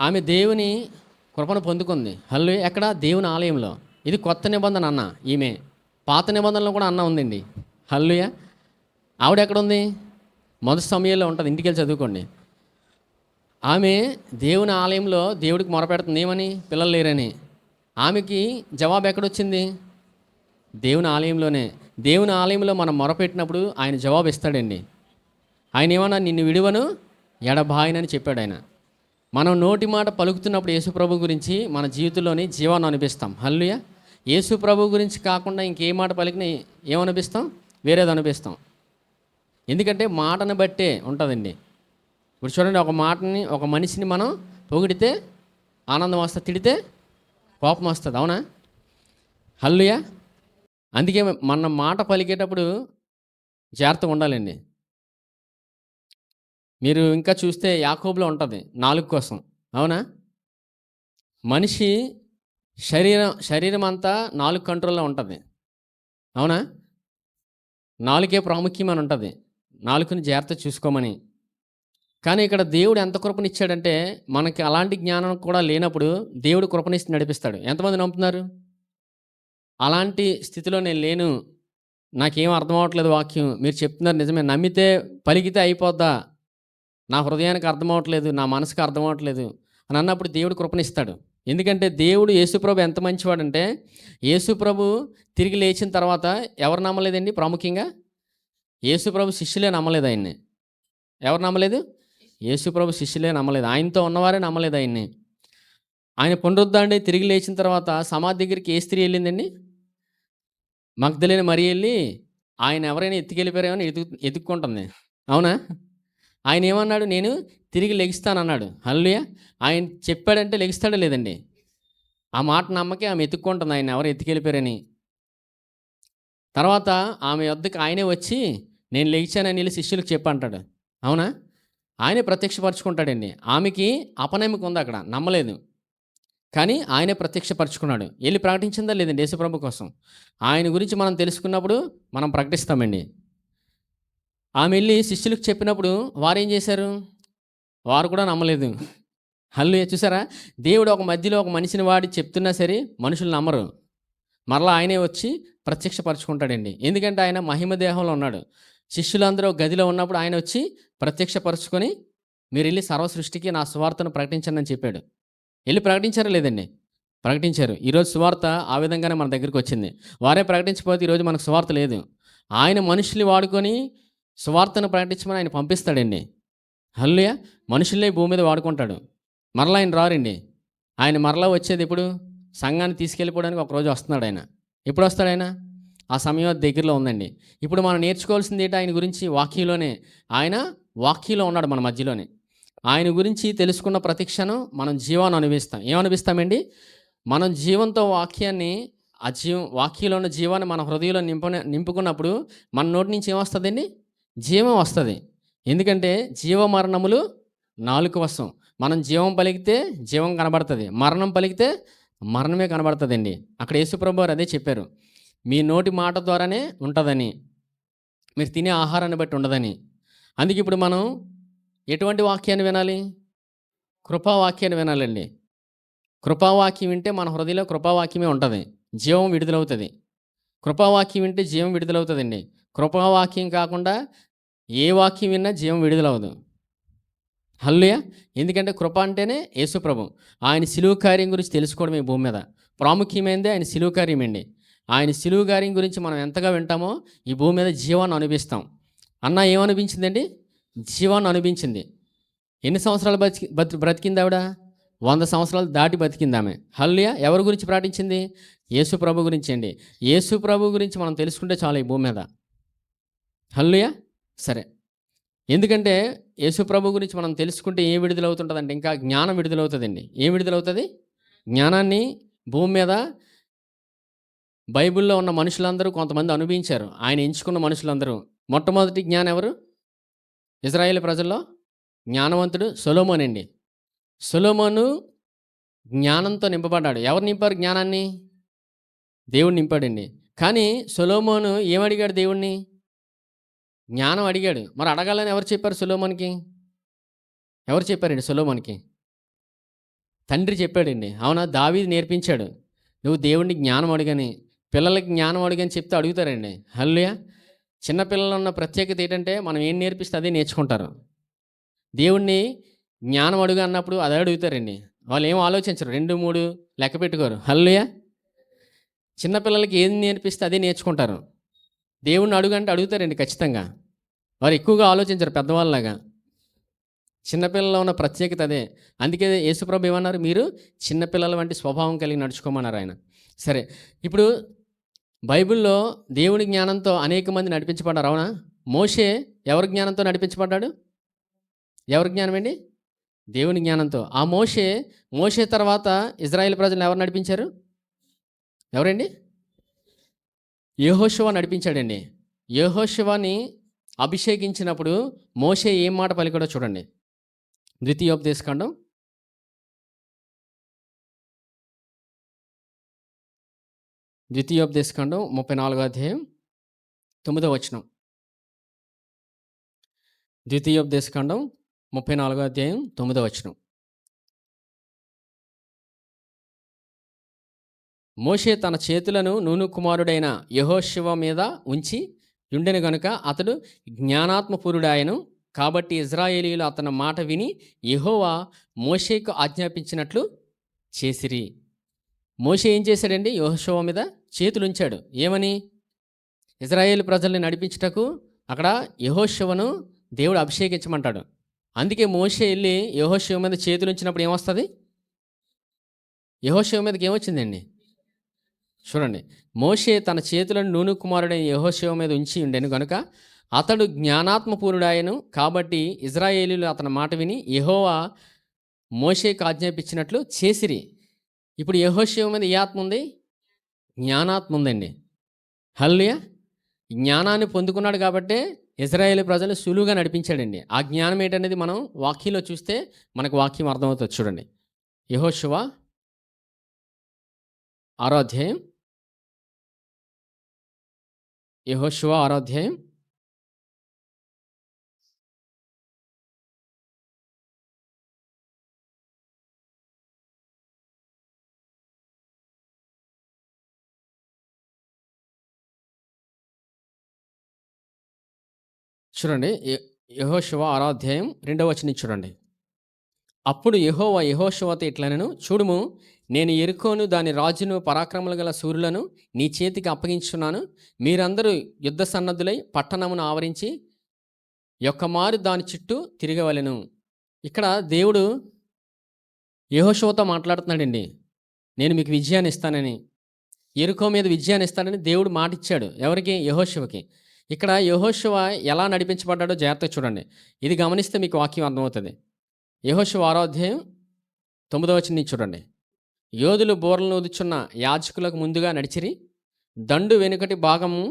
ఆమె దేవుని కృపను పొందుకుంది. హల్లెలూయా. ఎక్కడ? దేవుని ఆలయంలో. ఇది కొత్త నిబంధన అన్న. ఈమె పాత నిబంధనలో కూడా అన్న ఉందండి. హల్లెలూయా. ఆవిడ ఎక్కడుంది? మొదటి సమయంలో ఉంటుంది. ఇంటికి వెళ్ళి చదువుకోండి. ఆమె దేవుని ఆలయంలో దేవుడికి మొరపెడుతుంది. ఏమని? పిల్లలు లేరని. ఆమెకి జవాబు ఎక్కడొచ్చింది? దేవుని ఆలయంలోనే. దేవుని ఆలయంలో మనం మొరపెట్టినప్పుడు ఆయన జవాబు ఇస్తాడండి. ఆయన ఏమన్నా నిన్ను విడువను ఎడబాయనని చెప్పాడు ఆయన. మనం నోటి మాట పలుకుతున్నప్పుడు యేసు ప్రభు గురించి మన జీవితంలోని జీవాన్ని అనిపిస్తాం. హల్లెలూయా. యేసు ప్రభు గురించి కాకుండా ఇంకే మాట పలికినా ఏమనిపిస్తాం? వేరేది అనిపిస్తాం. ఎందుకంటే మాటను బట్టే ఉంటుందండి. ఇప్పుడు చూడండి, ఒక మనిషిని మనం పొగిడితే ఆనందం వస్తుంది, తిడితే కోపం వస్తుంది. అవునా? హల్లెలూయా. అందుకే మన మాట పలికేటప్పుడు జాగ్రత్తగా ఉండాలండి. మీరు ఇంకా చూస్తే యాకోబులో ఉంటుంది నాలుగు కోసం. అవునా? మనిషి శరీరం అంతా 4 కంట్రోల్‌లో ఉంటది. అవునా? నాలుకే ప్రాముఖ్యమని ఉంటది. నాలుకని జాగ్రత్తగా చూసుకోమని. కానీ ఇక్కడ దేవుడు ఎంత కృపనిచ్చాడంటే, మనకి అలాంటి జ్ఞానం కూడా లేనప్పుడు దేవుడు కృపనిచ్చి నడిపిస్తాడు. ఎంతమంది నమ్ముతున్నారు? అలాంటి స్థితిలో నేను లేను. నాకేం అర్థం అవ్వట్లేదు వాక్యం. మీరు చెప్తున్నారు నిజమే. నమ్మితే పలికితే అయిపోద్దా? నా హృదయానికి అర్థం అవ్వట్లేదు. నా మనసుకి అర్థం అవ్వట్లేదు అని అన్నప్పుడు దేవుడు కృపనిస్తాడు. ఎందుకంటే దేవుడు యేసుప్రభు ఎంత మంచివాడంటే, యేసుప్రభు తిరిగి లేచిన తర్వాత ఎవరు నమ్మలేదండి ప్రాముఖ్యంగా? యేసుప్రభు శిష్యులే నమ్మలేదు ఆయన్ని. ఎవరు నమ్మలేదు? యేసుప్రభు శిష్యులే నమ్మలేదు. ఆయనతో ఉన్నవారే నమ్మలేదు ఆయన్ని. ఆయన పునరుద్ధరణి తిరిగి లేచిన తర్వాత సమాధి దగ్గరికి ఏ స్త్రీ వెళ్ళిందండి? మగ్దలేని మరియ ఎళ్లి ఆయన ఎవరైనా ఎత్తుకెళ్ళిపోయారేమో అని ఎతుక్కుంటుంది. అవునా? ఆయన ఏమన్నాడు? నేను తిరిగి లెగిస్తానన్నాడు. హల్లెలూయా! ఆయన చెప్పాడంటే లెగిస్తాడా లేదండి? ఆ మాట నమ్మకే ఆమె ఎతుక్కుంటుంది ఆయన ఎవరో ఎత్తుకెళ్ళిపోయారని. తర్వాత ఆమె యొద్దకు ఆయనే వచ్చి నేను లెగిచానని ఎళ్లి శిష్యులకు చెప్పంటాడు. అవునా? ఆయనే ప్రత్యక్షపరుచుకుంటాడండి. ఆమెకి అపనమ్మకం ఉంది అక్కడ. నమ్మలేదు. కానీ ఆయనే ప్రత్యక్షపరుచుకున్నాడు. ఎళ్లి ప్రకటించిందా లేదండి యేసుప్రభు కోసం? ఆయన గురించి మనం తెలుసుకున్నప్పుడు మనం ప్రకటిస్తామండి. ఆమె ఎళ్లి శిష్యులకు చెప్పినప్పుడు వారేం చేశారు? వారు కూడా నమ్మలేదు. హల్లెలూయా! చూసారా? దేవుడు ఒక మధ్యలో ఒక మనిషిని వాడి చెప్తున్నా సరే మనుషులు నమ్మరు. మరలా ఆయనే వచ్చి ప్రత్యక్షపరుచుకుంటాడండి. ఎందుకంటే ఆయన మహిమ దేహంలో ఉన్నాడు. శిష్యులందరూ గదిలో ఉన్నప్పుడు ఆయన వచ్చి ప్రత్యక్షపరుచుకొని మీరెళ్లి సర్వ సృష్టికి నా సువార్తను ప్రకటించండి అని చెప్పాడు. ఎళ్లి ప్రకటించారా లేదండి? ప్రకటించారు. ఈరోజు సువార్త ఆ విధంగానే మన దగ్గరికి వచ్చింది. వారే ప్రకటించకపోతే ఈరోజు మనకు సువార్త లేదు. ఆయన మనుషుల్ని వాడుకొని సువార్తను ప్రకటించమని ఆయన పంపిస్తాడండి. హల్లెలూయా! మనుషుల్నే భూమి మీద వాడుకుంటాడు. మరలా ఆయన రారండి. ఆయన మరలా వచ్చేది ఎప్పుడు? సంఘాన్ని తీసుకెళ్ళిపోవడానికి ఒకరోజు వస్తున్నాడు ఆయన. ఎప్పుడు వస్తాడు ఆయన? ఆ సమయం దగ్గరలో ఉందండి. ఇప్పుడు మనం నేర్చుకోవాల్సింది ఏంటి ఆయన గురించి? వాక్యంలోనే. ఆయన వాక్యంలో ఉన్నాడు మన మధ్యలోనే. ఆయన గురించి తెలుసుకున్న ప్రతి క్షణం మనం జీవాన్ని అనుభవిస్తాం. ఏమనిపిస్తామండి? మనం జీవంతో వాక్యాన్ని వాక్యంలో ఉన్న జీవాన్ని మన హృదయంలో నింపుకున్నప్పుడు మన నోటి నుంచి ఏమొస్తదండి? జీవం వస్తది. ఎందుకంటే జీవమరణములు నాలుక వశం. మనం జీవం పలికితే జీవం కనబడతది. మరణం పలికితే మరణమే కనబడతదండి. అక్కడ యేసుప్రభు వారు అదే చెప్పారు. మీ నోటి మాట ద్వారానే ఉంటదని. మీరు తినే ఆహారాన్ని బట్టి ఉండదని. అందుకే ఇప్పుడు మనం ఎటువంటి వాక్యాన్ని వినాలి? కృపావాక్యాన్ని వినాలండి. కృపావాక్యం వింటే మన హృదయంలో కృపావాక్యమే ఉంటది. జీవం విడుదలవుతది. కృపావాక్యం వింటే జీవం విడుదలవుతదండి. కృపావాక్యం కాకుండా ఏ వాక్యం విన్నా జీవం విడుదలవ్వదు. హల్లెలూయా! ఎందుకంటే కృప అంటేనే యేసుప్రభు. ఆయన సిలువ కార్యం గురించి తెలుసుకోవడమే భూమి మీద. ప్రాముఖ్యమైనదే ఆయన సిలువ కార్యమండి. ఆయన సిలువ కార్యం గురించి మనం ఎంతగా వింటామో ఈ భూమి మీద జీవాన్ని అనుభవిస్తాం. అన్న ఏమనిపించిందండి? జీవాన్ని అనుభవించింది. ఎన్ని సంవత్సరాలు బ్రతికింది ఆవిడ? 100 సంవత్సరాలు దాటి బతికిందామె. హల్లెలూయా! ఎవరి గురించి ప్రకటించింది? యేసుప్రభు గురించి అండి. యేసుప్రభు గురించి మనం తెలుసుకుంటే చాలు ఈ భూమి మీద. హల్లెలూయా! సరే. ఎందుకంటే యేసుప్రభు గురించి మనం తెలుసుకుంటే ఏం విడుదలవుతుంటదంటే ఇంకా జ్ఞానం విడుదలవుతదండి. ఏం విడుదలవుతది? జ్ఞానాన్ని భూమి మీద బైబిల్‌లో ఉన్న మనుషులందరూ కొంతమంది అనుభవించారు. ఆయన ఎంచుకున్న మనుషులందరూ. మొట్టమొదటి జ్ఞానం ఎవరు? ఇజ్రాయేలు ప్రజల్లో జ్ఞానవంతుడు సొలొమోన్ అండి. సొలొమోను జ్ఞానంతో నింపబడ్డాడు. ఎవరు నింపారు జ్ఞానాన్ని? దేవుడు నింపాడండి. కానీ సొలొమోను ఏమడిగాడు దేవుడిని? జ్ఞానం అడిగాడు. మరి అడగాలని ఎవరు చెప్పారు సొలొమోన్‌కి? ఎవరు చెప్పారండి సొలొమోన్‌కి? తండ్రి చెప్పాడండి. అవునా? దావీదు నేర్పించాడు. నువ్వు దేవుడిని జ్ఞానం అడుగని. పిల్లలకి జ్ఞానం అడుగని చెప్తే అడుగుతారండి. హల్లెలూయా! చిన్న పిల్లల్లో ఉన్న ప్రత్యేకత ఏంటంటే మనం ఏం నేర్పిస్తే అదే నేర్చుకుంటారు. దేవుడిని జ్ఞానం అడుగు అన్నప్పుడు అదే అడుగుతారండి. వాళ్ళు ఏం ఆలోచించరు. 2, 3 లెక్క పెట్టుకోరు. హల్లెలూయా! చిన్న పిల్లలకి ఏది నేర్పిస్తే అదే నేర్చుకుంటారు. దేవుడిని అడుగంటే అడుగుతారండి ఖచ్చితంగా. వారు ఎక్కువగా ఆలోచించరు పెద్దవాళ్ళలాగా. చిన్నపిల్లల్లో ఉన్న ప్రత్యేకత అదే. అందుకే యేసుప్రభు ఏమన్నారు? మీరు చిన్నపిల్లల వంటి స్వభావం కలిగి నడుచుకోమన్నారు ఆయన. సరే. ఇప్పుడు బైబిల్‌లో దేవుని జ్ఞానంతో అనేక మంది నడిపించబడ్డారు. అవునా? మోషే ఎవరి జ్ఞానంతో నడిపించబడ్డాడు? ఎవరి జ్ఞానమండి? దేవుని జ్ఞానంతో. ఆ మోషే తర్వాత ఇజ్రాయేల్ ప్రజలను ఎవరు నడిపించారు? ఎవరండి? యెహోషువ నడిపించాడండి. యెహోషువని అభిషేకించినప్పుడు మోషే ఏం మాట పలికాడో చూడండి. ద్వితీయోపదేశకాండం ద్వితీయోపదేశకాండం 34వ అధ్యాయం 9వ వచనం. ద్వితీయోపదేశకాండం 34వ అధ్యాయం 9వ వచనం. మోషే తన చేతులను నూను కుమారుడైన యెహోషువ మీద ఉంచి ఉండెను గనుక అతడు జ్ఞానాత్మపూరుడాయను. కాబట్టి ఇజ్రాయేలీయులు అతని మాట విని యెహోవా మోషేకు ఆజ్ఞాపించినట్లు చేసిరి. మోషే ఏం చేశాడండి? యెహోషువ మీద చేతులు ఉంచాడు. ఏమని? ఇజ్రాయేల్ ప్రజల్ని నడిపించుటకు అక్కడ యెహోషువను దేవుడు అభిషేకించమంటాడు. అందుకే మోషే వెళ్ళి యెహోషువ మీద చేతులు ఉంచినప్పుడు ఏమొస్తుంది? యెహోషువ మీదకి ఏమొచ్చిందండి? చూడండి, మోషే తన చేతులను నూను కుమారుడైన యెహోషువ మీద ఉంచి ఉండెను గనుక అతడు జ్ఞానాత్మపూరుడాయను. కాబట్టి ఇజ్రాయేలీయులు అతని మాట విని యెహోవా మోషేకు ఆజ్ఞాపించినట్లు చేసిరి. ఇప్పుడు యెహోషువ మీద ఏ ఆత్మ ఉంది? జ్ఞానాత్మ ఉందండి. హల్లెలూయా. జ్ఞానాన్ని పొందుకున్నాడు కాబట్టే ఇజ్రాయేల్ ప్రజలు సులువుగా నడిపించాడండి. ఆ జ్ఞానం ఏంటనేది మనం వాక్యంలో చూస్తే మనకు వాక్యం అర్థమవుతుంది. చూడండి, యెహోషువ 6వ అధ్యాయం. యెహోషువ 6వ అధ్యాయం చూడండి. యెహోషువ 6వ అధ్యాయం 2వ వచనం చూడండి. అప్పుడు యెహోవా యెహోషువతో ఇట్లనెను, చూడుము, నేను యెరికోను దాని రాజును పరాక్రమలు గల శూరులను నీ చేతికి అప్పగించున్నాను. మీరందరూ యుద్ధ సన్నద్ధులై పట్టణమును ఆవరించి యొక్కమారు దాని చుట్టూ తిరగవలెను. ఇక్కడ దేవుడు యెహోషువతో మాట్లాడుతున్నాడండి. నేను మీకు విజయాన్ని ఇస్తానని, యెరికో మీద విజయాన్ని ఇస్తానని దేవుడు మాట ఇచ్చాడు. ఎవరికి? యెహోషువకి. ఇక్కడ యెహోషువ ఎలా నడిపించబడ్డాడో జాగ్రత్తగా చూడండి. ఇది గమనిస్తే మీకు వాక్యం అర్థమవుతుంది. యెహోషువ 6వ అధ్యాయం 9వ వచనం నుంచి చూడండి. యోధులు బూరలను ఊదుచున్న యాజకులకు ముందుగా నడిచిరి. దండు వెనుకటి భాగము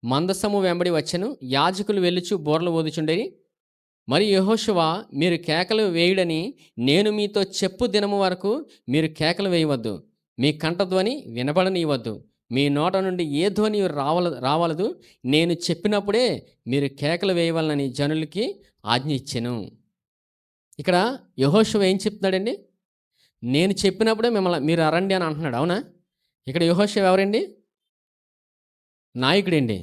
మందసము వెంబడి వచ్చెను. యాజకులు వెళ్ళుచు బూరలు ఊదుచుండేరి. మరి యెహోషువ, మీరు కేకలు వేయుడని నేను మీతో చెప్పు దినము వరకు మీరు కేకలు వేయవద్దు, మీ కంఠధ్వని వినబడనీయవద్దు, మీ నోట నుండి ఏ ధ్వని రావలదు. నేను చెప్పినప్పుడే మీరు కేకలు వేయవలనని జనులకి ఆజ్ఞ ఇచ్చెను. ఇక్కడ యెహోషువ ఏం చెప్తున్నాడండి? నేను చెప్పినప్పుడే మిమ్మల్ని మీరు అరండి అని అంటున్నాడు. అవునా? ఇక్కడ యెహోషువ ఎవరండి? నాయకుడండి.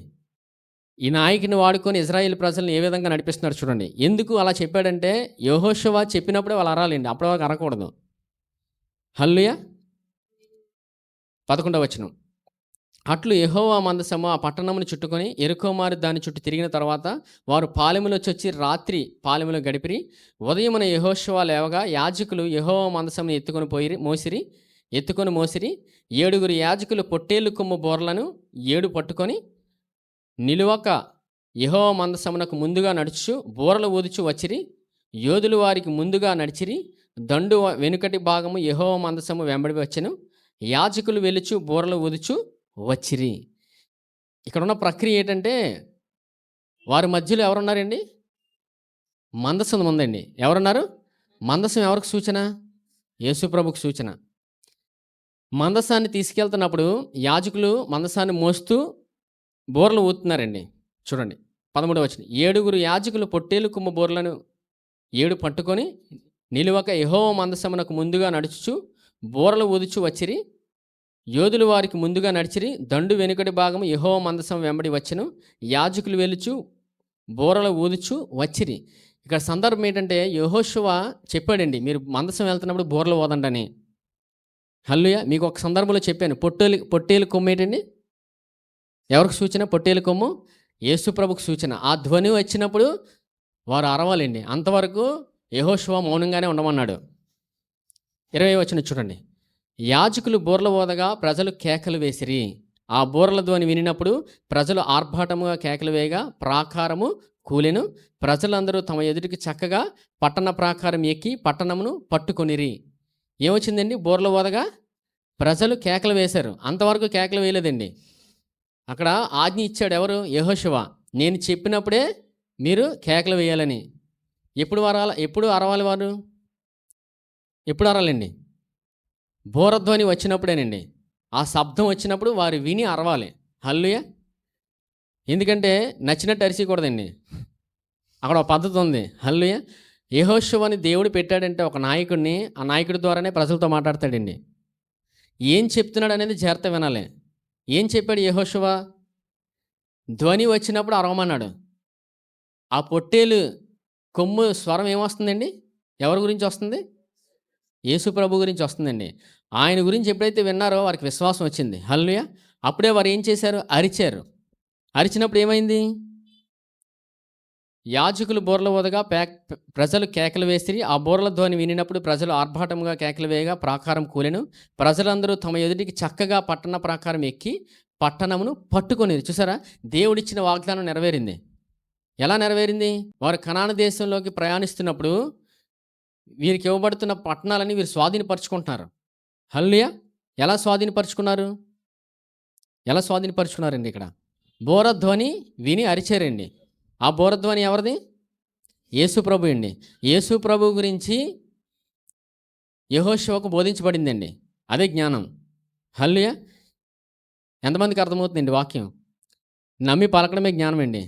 ఈ నాయకుని వాడుకొని ఇజ్రాయేల్ ప్రజల్ని ఏ విధంగా నడిపిస్తున్నాడు చూడండి. ఎందుకు అలా చెప్పాడంటే యెహోషువ చెప్పినప్పుడే వాళ్ళు అరాలండి, అప్పటి వరకు అరకూడదు. హల్లెలూయా. 11వ వచనం. అట్లు యెహోవా మందసము ఆ పట్టణమును చుట్టుకొని యెరికో మారి దాని చుట్టూ తిరిగిన తర్వాత వారు పాలెములో చొచ్చి రాత్రి పాలెములో గడిపిరి. ఉదయమున యెహోషువ లేవగా యాజకులు యెహోవా మందసమును ఎత్తుకొని మోసిరి. 7 యాజకులు పొట్టేలు కొమ్ము బోర్లను 7 పట్టుకొని నిలువక యెహోవా మందసమునకు ముందుగా నడుచు బూరలు ఊదుచు వచ్చిరి. యోధులు వారికి ముందుగా నడిచిరి. దండు వెనుకటి భాగము యెహోవా మందసము వెంబడి వచ్చెను. యాజకులు వెలుచు బూరలు ఊదుచు వచ్చిరి. ఇక్కడ ఉన్న ప్రక్రియ ఏంటంటే వారి మధ్యలో ఎవరున్నారండి? మందసం ఉందండి. ఎవరున్నారు? మందసం ఎవరికి సూచన? యేసుప్రభుకు సూచన. మందసాన్ని తీసుకెళ్తున్నప్పుడు యాజకులు మందసాన్ని మోస్తూ బూరలు ఊతున్నారండి. చూడండి 13వ వచనం. 7 యాజకులు పొట్టేలు కొమ్ము బూరలను 7 పట్టుకొని నిలువక యెహోవా మందసమునకు ముందుగా నడుచుచు బూరలు ఊదుచు వచ్చిరి. యోధులు వారికి ముందుగా నడిచిరి. దండు వెనుకటి భాగము యెహోవా మందసం వెంబడి వచ్చెను. యాజకులు వెలుచు బూరలు ఊదుచు వచ్చిరి. ఇక్కడ సందర్భం ఏంటంటే యెహోషువ చెప్పాడండి, మీరు మందసం వెళ్తున్నప్పుడు బూరలు ఊదండి అని. హల్లెలూయా. మీకు ఒక సందర్భంలో చెప్పాను. పొట్టేలు కొమ్ము ఏంటండి? ఎవరికి సూచన? పొట్టేలు కొమ్ము యేసుప్రభుకు సూచన. ఆ ధ్వని వచ్చినప్పుడు వారు అరవాలండి. అంతవరకు యెహోషువ మౌనంగానే ఉండమన్నాడు. 20వ వచనం చూడండి. యాజకులు బూరలు ఊదగా ప్రజలు కేకలు వేసిరి. ఆ బూరల ధ్వని వినినప్పుడు ప్రజలు ఆర్భాటముగా కేకలు వేయగా ప్రాకారము కూలెను. ప్రజలందరూ తమ ఎదుటికి చక్కగా పట్టణ ప్రాకారం ఎక్కి పట్టణమును పట్టుకొనిరి. ఏమొచ్చిందండి? బూరలు ఊదగా ప్రజలు కేకలు వేశారు. అంతవరకు కేకలు వేయలేదండి. అక్కడ ఆజ్ఞ ఇచ్చాడు ఎవరు? యెహోషువ. నేను చెప్పినప్పుడే మీరు కేకలు వేయాలని. ఎప్పుడు అరవాలి వారు? ఎప్పుడు అరాలండి? బూరధ్వని వచ్చినప్పుడేనండి. ఆ శబ్దం వచ్చినప్పుడు వారు విని అరవాలి. హల్లెలూయా! ఎందుకంటే నచ్చినట్టు అరిచేయకూడదండి. అక్కడ ఒక పద్ధతి ఉంది. హల్లెలూయా! యెహోషువని దేవుడు పెట్టాడంటే ఒక నాయకుడిని, ఆ నాయకుడి ద్వారానే ప్రజలతో మాట్లాడతాడండి. ఏం చెప్తున్నాడనేది జాగ్రత్తగా వినాలి. ఏం చెప్పాడు యెహోషువ? ధ్వని వచ్చినప్పుడు అరవమన్నాడు. ఆ పొట్టేలు కొమ్ము స్వరం ఏమొస్తుందండి? ఎవరి గురించి వస్తుంది? యేసు ప్రభు గురించి వస్తుందండి. ఆయన గురించి ఎప్పుడైతే విన్నారో వారికి విశ్వాసం వచ్చింది. హల్లెలూయా! అప్పుడే వారు ఏం చేశారు? అరిచారు. అరిచినప్పుడు ఏమైంది? యాజకులు బూరలు ఊదగా ప్రజలు కేకలు వేసిరి. ఆ బూరల ధ్వని వినినప్పుడు ప్రజలు ఆర్భాటముగా కేకలు వేయగా ప్రాకారం కూలెను. ప్రజలందరూ తమ ఎదుటికి చక్కగా పట్టణ ప్రాకారం ఎక్కి పట్టణమును పట్టుకొనిరి. చూసారా? దేవుడిచ్చిన వాగ్దానం నెరవేరింది. ఎలా నెరవేరింది? వారు కనాను దేశంలోకి ప్రయాణిస్తున్నప్పుడు వీరికి ఇవ్వబడుతున్న పట్టణాలని వీరు స్వాధీనపరుచుకుంటున్నారు. హల్లెలూయా! ఎలా స్వాధీనపరుచుకున్నారు? ఎలా స్వాధీనపరుచుకున్నారండి ఇక్కడ? బూరధ్వని విని అరిచారండి. ఆ బూరధ్వని ఎవరిది? యేసు ప్రభు అండి. యేసు ప్రభు గురించి యెహోషువకు బోధించబడిందండి. అదే జ్ఞానం. హల్లెలూయా! ఎంతమందికి అర్థమవుతుందండి వాక్యం? నమ్మి పలకడమే జ్ఞానం అండి.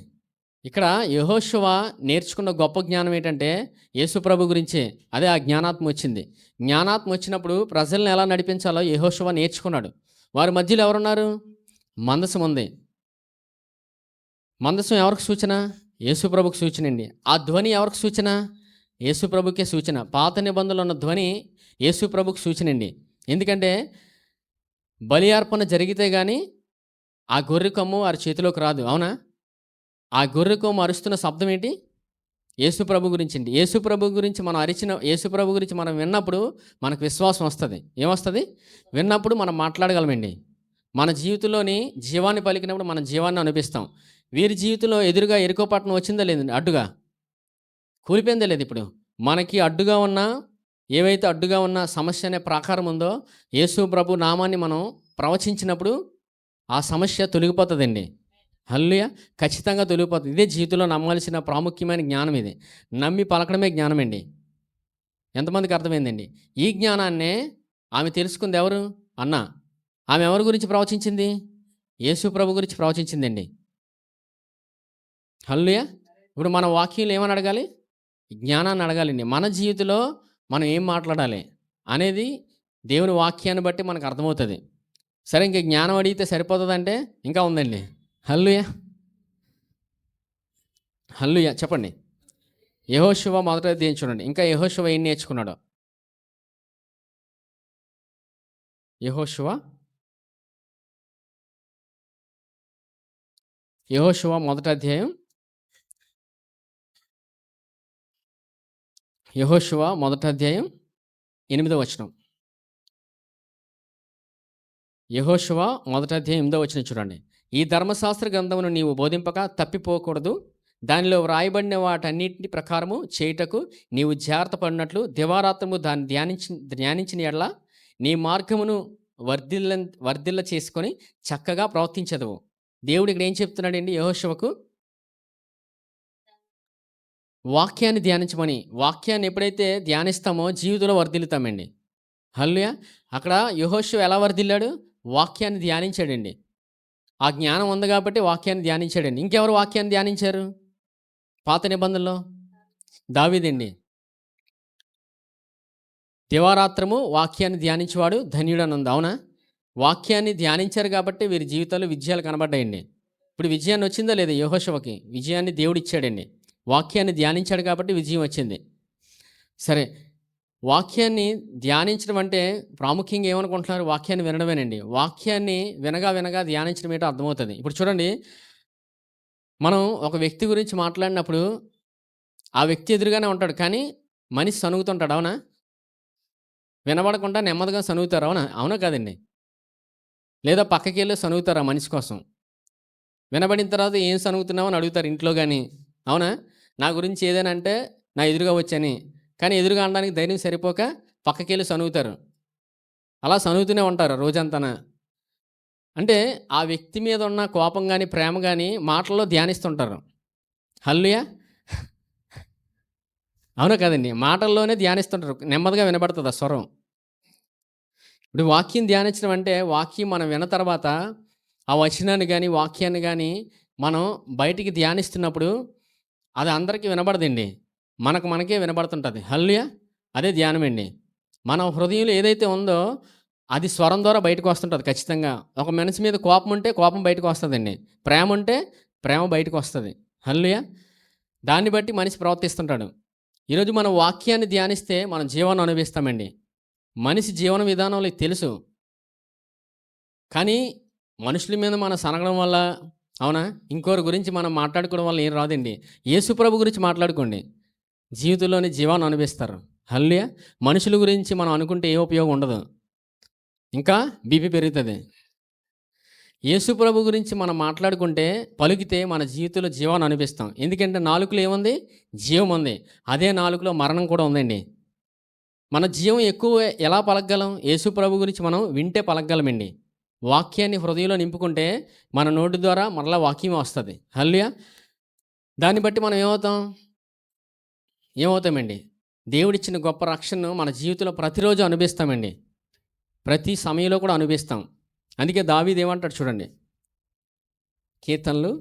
ఇక్కడ యెహోషువ నేర్చుకున్న గొప్ప జ్ఞానం ఏంటంటే యేసు ప్రభు గురించే. అదే ఆ జ్ఞానాత్మ వచ్చింది. జ్ఞానాత్మ వచ్చినప్పుడు ప్రజల్ని ఎలా నడిపించాలో యెహోషువ నేర్చుకున్నాడు. వారి మధ్యలో ఎవరున్నారు? మందసం ఉంది. మందసం ఎవరికి సూచన? యేసు ప్రభుకి సూచన అండి. ఆ ధ్వని ఎవరికి సూచన? యేసు ప్రభుకే సూచన. పాత నిబంధనలో ఉన్న ధ్వని యేసు ప్రభుకి సూచన అండి. ఎందుకంటే బలి అర్పణ జరిగితే గాని ఆ గొర్రె కొమ్ము వారి చేతిలోకి రాదు. అవునా? ఆ గొర్రె కొమ్ము అరుస్తున్న శబ్దం ఏంటి? యేసు ప్రభు గురించండి. యేసు ప్రభు గురించి మనం యేసు ప్రభు గురించి మనం విన్నప్పుడు మనకు విశ్వాసం వస్తది. ఏమొస్తది? విన్నప్పుడు మనం మాట్లాడగలమండి. మన జీవితంలోని జీవాన్ని పలికినప్పుడు మన జీవాన్ని అనిపిస్తాం. వీరి జీవితంలో ఎదురుగా ఎరికో పట్టణం వచ్చిందా లేదండి? అడ్డుగా కూలిపోయిందా లేదు ఇప్పుడు? మనకి అడ్డుగా ఉన్న ఏవైతే అడ్డుగా ఉన్న సమస్య అనే ప్రాకారం ఉందో యేసు ప్రభు నామాన్ని మనం ప్రవచించినప్పుడు ఆ సమస్య తొలగిపోతుందండి. హల్లెలూయా! ఖచ్చితంగా తొలగిపోతుంది. ఇదే జీవితంలో నమ్మాల్సిన ప్రాముఖ్యమైన జ్ఞానం ఇది. నమ్మి పలకడమే జ్ఞానమండి. ఎంతమందికి అర్థమైందండి? ఈ జ్ఞానాన్నే ఆమె తెలుసుకుంది ఎవరు? అన్న. ఆమె ఎవరి గురించి ప్రవచించింది? యేసు ప్రభు గురించి ప్రవచించిందండి. హల్లెలూయా! ఇప్పుడు మన వాక్యంలో ఏమని అడగాలి? జ్ఞానాన్ని అడగాలండి. మన జీవితంలో మనం ఏం మాట్లాడాలి అనేది దేవుని వాక్యాన్ని బట్టి మనకు అర్థమవుతుంది. సరే ఇంక జ్ఞానం అడిగితే సరిపోతుందంటే ఇంకా ఉందండి. హల్లెలూయా! హల్లెలూయా! చెప్పండి. యెహోషువ మొదటి అధ్యాయం చూడండి. ఇంకా యెహోషువ ఏం నేర్చుకున్నాడో. యెహోషువ యెహోషువ మొదటి అధ్యాయం యెహోషువ మొదటి అధ్యాయం 8వ వచనం. యెహోషువ మొదటి అధ్యాయం 8వ వచనం చూడండి. ఈ ధర్మశాస్త్ర గ్రంథమును నీవు బోధింపక తప్పిపోకూడదు. దానిలో వ్రాయబడిన వాటన్నిటి ప్రకారము చేయుటకు నీవు జాగ్రత్త పడినట్లు దివారాత్రము దాన్ని ధ్యానించిన యెడల నీ మార్గమును వర్ధిల్ల చేసుకొని చక్కగా ప్రవర్తించదువు. దేవుడు ఇక్కడ ఏం చెప్తున్నాడండి యెహోషువకు? వాక్యాన్ని ధ్యానించమని. వాక్యాన్ని ఎప్పుడైతే ధ్యానిస్తామో జీవితంలో వర్ధిల్లుతామండి. హల్లెలూయా! అక్కడ యెహోషువ ఎలా వర్ధిల్లాడు? వాక్యాన్ని ధ్యానించాడండి. ఆ జ్ఞానం ఉంది కాబట్టి వాక్యాన్ని ధ్యానించాడండి. ఇంకెవరు వాక్యాన్ని ధ్యానించారు? పాత నిబంధనలో దావీదండి. దివారాత్రము వాక్యాన్ని ధ్యానించేవాడు ధన్యుడనుంది. అవునా? వాక్యాన్ని ధ్యానించారు కాబట్టి వీరి జీవితాల్లో విజయాలు కనబడ్డాయండి. ఇప్పుడు విజయాన్ని వచ్చిందా లేదా యెహోషువకి? విజయాన్ని దేవుడిచ్చాడండి. వాక్యాన్ని ధ్యానించాడు కాబట్టి విజయం వచ్చింది. సరే, వాక్యాన్ని ధ్యానించడం అంటే ప్రాముఖ్యంగా ఏమనుకుంటున్నారు? వాక్యాన్ని వినడమేనండి. వాక్యాన్ని వినగా వినగా ధ్యానించడం ఏంటో అర్థమవుతుంది. ఇప్పుడు చూడండి, మనం ఒక వ్యక్తి గురించి మాట్లాడినప్పుడు ఆ వ్యక్తి ఎదురుగానే ఉంటాడు. కానీ మనిషి సణుగుతుంటాడు. అవునా? వినబడకుండా నెమ్మదిగా సణుగుతారు. అవునా? అవునా కాదండి? లేదా పక్కకెళ్ళి సణుగుతారు ఆ మనిషి కోసం. వినబడిన తర్వాత ఏం సణుగుతున్నావు అని అడుగుతారు ఇంట్లో గాని. అవునా? నా గురించి ఏదైనా అంటే నా ఎదురుగా వచ్చని. కానీ ఎదురుగా అనడానికి ధైర్యం సరిపోక పక్కకెళ్ళి సణుగుతారు. అలా సణుగుతూనే ఉంటారు రోజంతాన. అంటే ఆ వ్యక్తి మీద ఉన్న కోపం గాని, ప్రేమ గాని మాటల్లో ధ్యానిస్తుంటారు. హల్లెలూయా! అవునా కాదండి? మాటల్లోనే ధ్యానిస్తుంటారు. నెమ్మదిగా వినబడతది ఆ స్వరం. ఇప్పుడు వాక్యం ధ్యానించడం అంటే వాక్యం మనం విన్న తర్వాత ఆ వచనాన్ని గాని, వాక్యాన్ని గాని మనం బయటికి ధ్యానిస్తున్నప్పుడు అది అందరికీ వినబడదండి. మనకే వినబడుతుంటది. హల్లెలూయా! అదే ధ్యానమండి. మన హృదయంలో ఏదైతే ఉందో అది స్వరం ద్వారా బయటకు వస్తుంటది ఖచ్చితంగా. ఒక మనిషి మీద కోపం ఉంటే కోపం బయటకు వస్తదండి. ప్రేమ ఉంటే ప్రేమ బయటకు వస్తది. హల్లెలూయా! దాన్ని బట్టి మనిషి ప్రవర్తిస్తుంటాడు. ఈరోజు మనం వాక్యాన్ని ధ్యానిస్తే మనం జీవాన్ని అనుభవిస్తామండి. మనిషి జీవన విధానంలో ఇది తెలుసు. కానీ మనుషుల మీద మనం సనగడం వల్ల అవునా? ఇంకోరి గురించి మనం మాట్లాడుకోవడం వల్ల ఏం రాదండి. యేసు ప్రభు గురించి మాట్లాడుకోండి. జీవితంలోని జీవాన్ని అనుభవిస్తారు. హల్లెలూయా! మనుషుల గురించి మనం అనుకుంటే ఏ ఉపయోగం ఉండదు. ఇంకా బీపీ పెరుగుతది. యేసు ప్రభు గురించి మనం మాట్లాడుకుంటే, పలికితే మన జీవితంలో జీవాన్ని అనుభవిస్తాం. ఎందుకంటే నాలుకలో ఏముంది? జీవం ఉంది. అదే నాలుకలో మరణం కూడా ఉందండి. మన జీవం ఎక్కువ ఎలా పలకగలం? యేసు ప్రభు గురించి మనం వింటే పలకగలమండి. వాక్యాన్ని హృదయంలో నింపుకుంటే మన నోటి ద్వారా మరలా వాక్యమే వస్తది. హల్లెలూయా! దాన్ని బట్టి మనం ఏమవుతామండి? దేవుడిచ్చిన గొప్ప రక్షణను మన జీవితంలో ప్రతిరోజు అనుభవిస్తామండి. ప్రతి సమయంలో కూడా అనుభవిస్తాం. అందుకే దావీదు ఏమంటాడు చూడండి. కీర్తనలు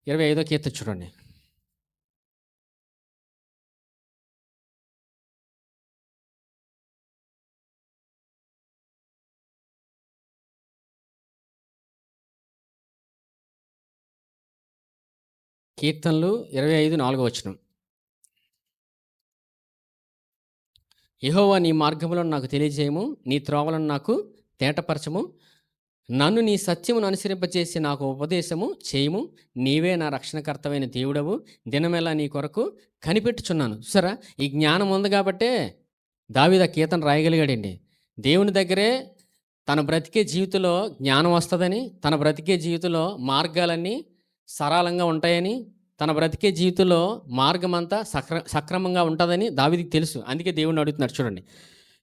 25 కీర్తన చూడండి. కీర్తనలు 25 4 వచనం. యెహోవా నీ మార్గములను నాకు తెలియజేయము, నీ త్రోవలను నాకు తేటపరచము. నన్ను నీ సత్యమును అనుసరింపచేసి నాకు ఉపదేశము చేయుము. నీవే నా రక్షణకర్తవైన దేవుడవు. దినమెల్లా నీ కొరకు కనిపెట్టుచున్నాను. చూసారా? ఈ జ్ఞానం ఉంది కాబట్టే దావీదు ఆ కీర్తన రాయగలిగాడండి. దేవుని దగ్గరే తన బ్రతికే జీవితంలో జ్ఞానం వస్తదని, తన బ్రతికే జీవితంలో మార్గాలన్నీ సరళంగా ఉంటాయని, తన బ్రతికే జీవితంలో మార్గమంతా సక్రమంగా ఉంటదని దావీదుకి తెలుసు. అందుకే దేవుడిని అడుగుతున్నాడు చూడండి.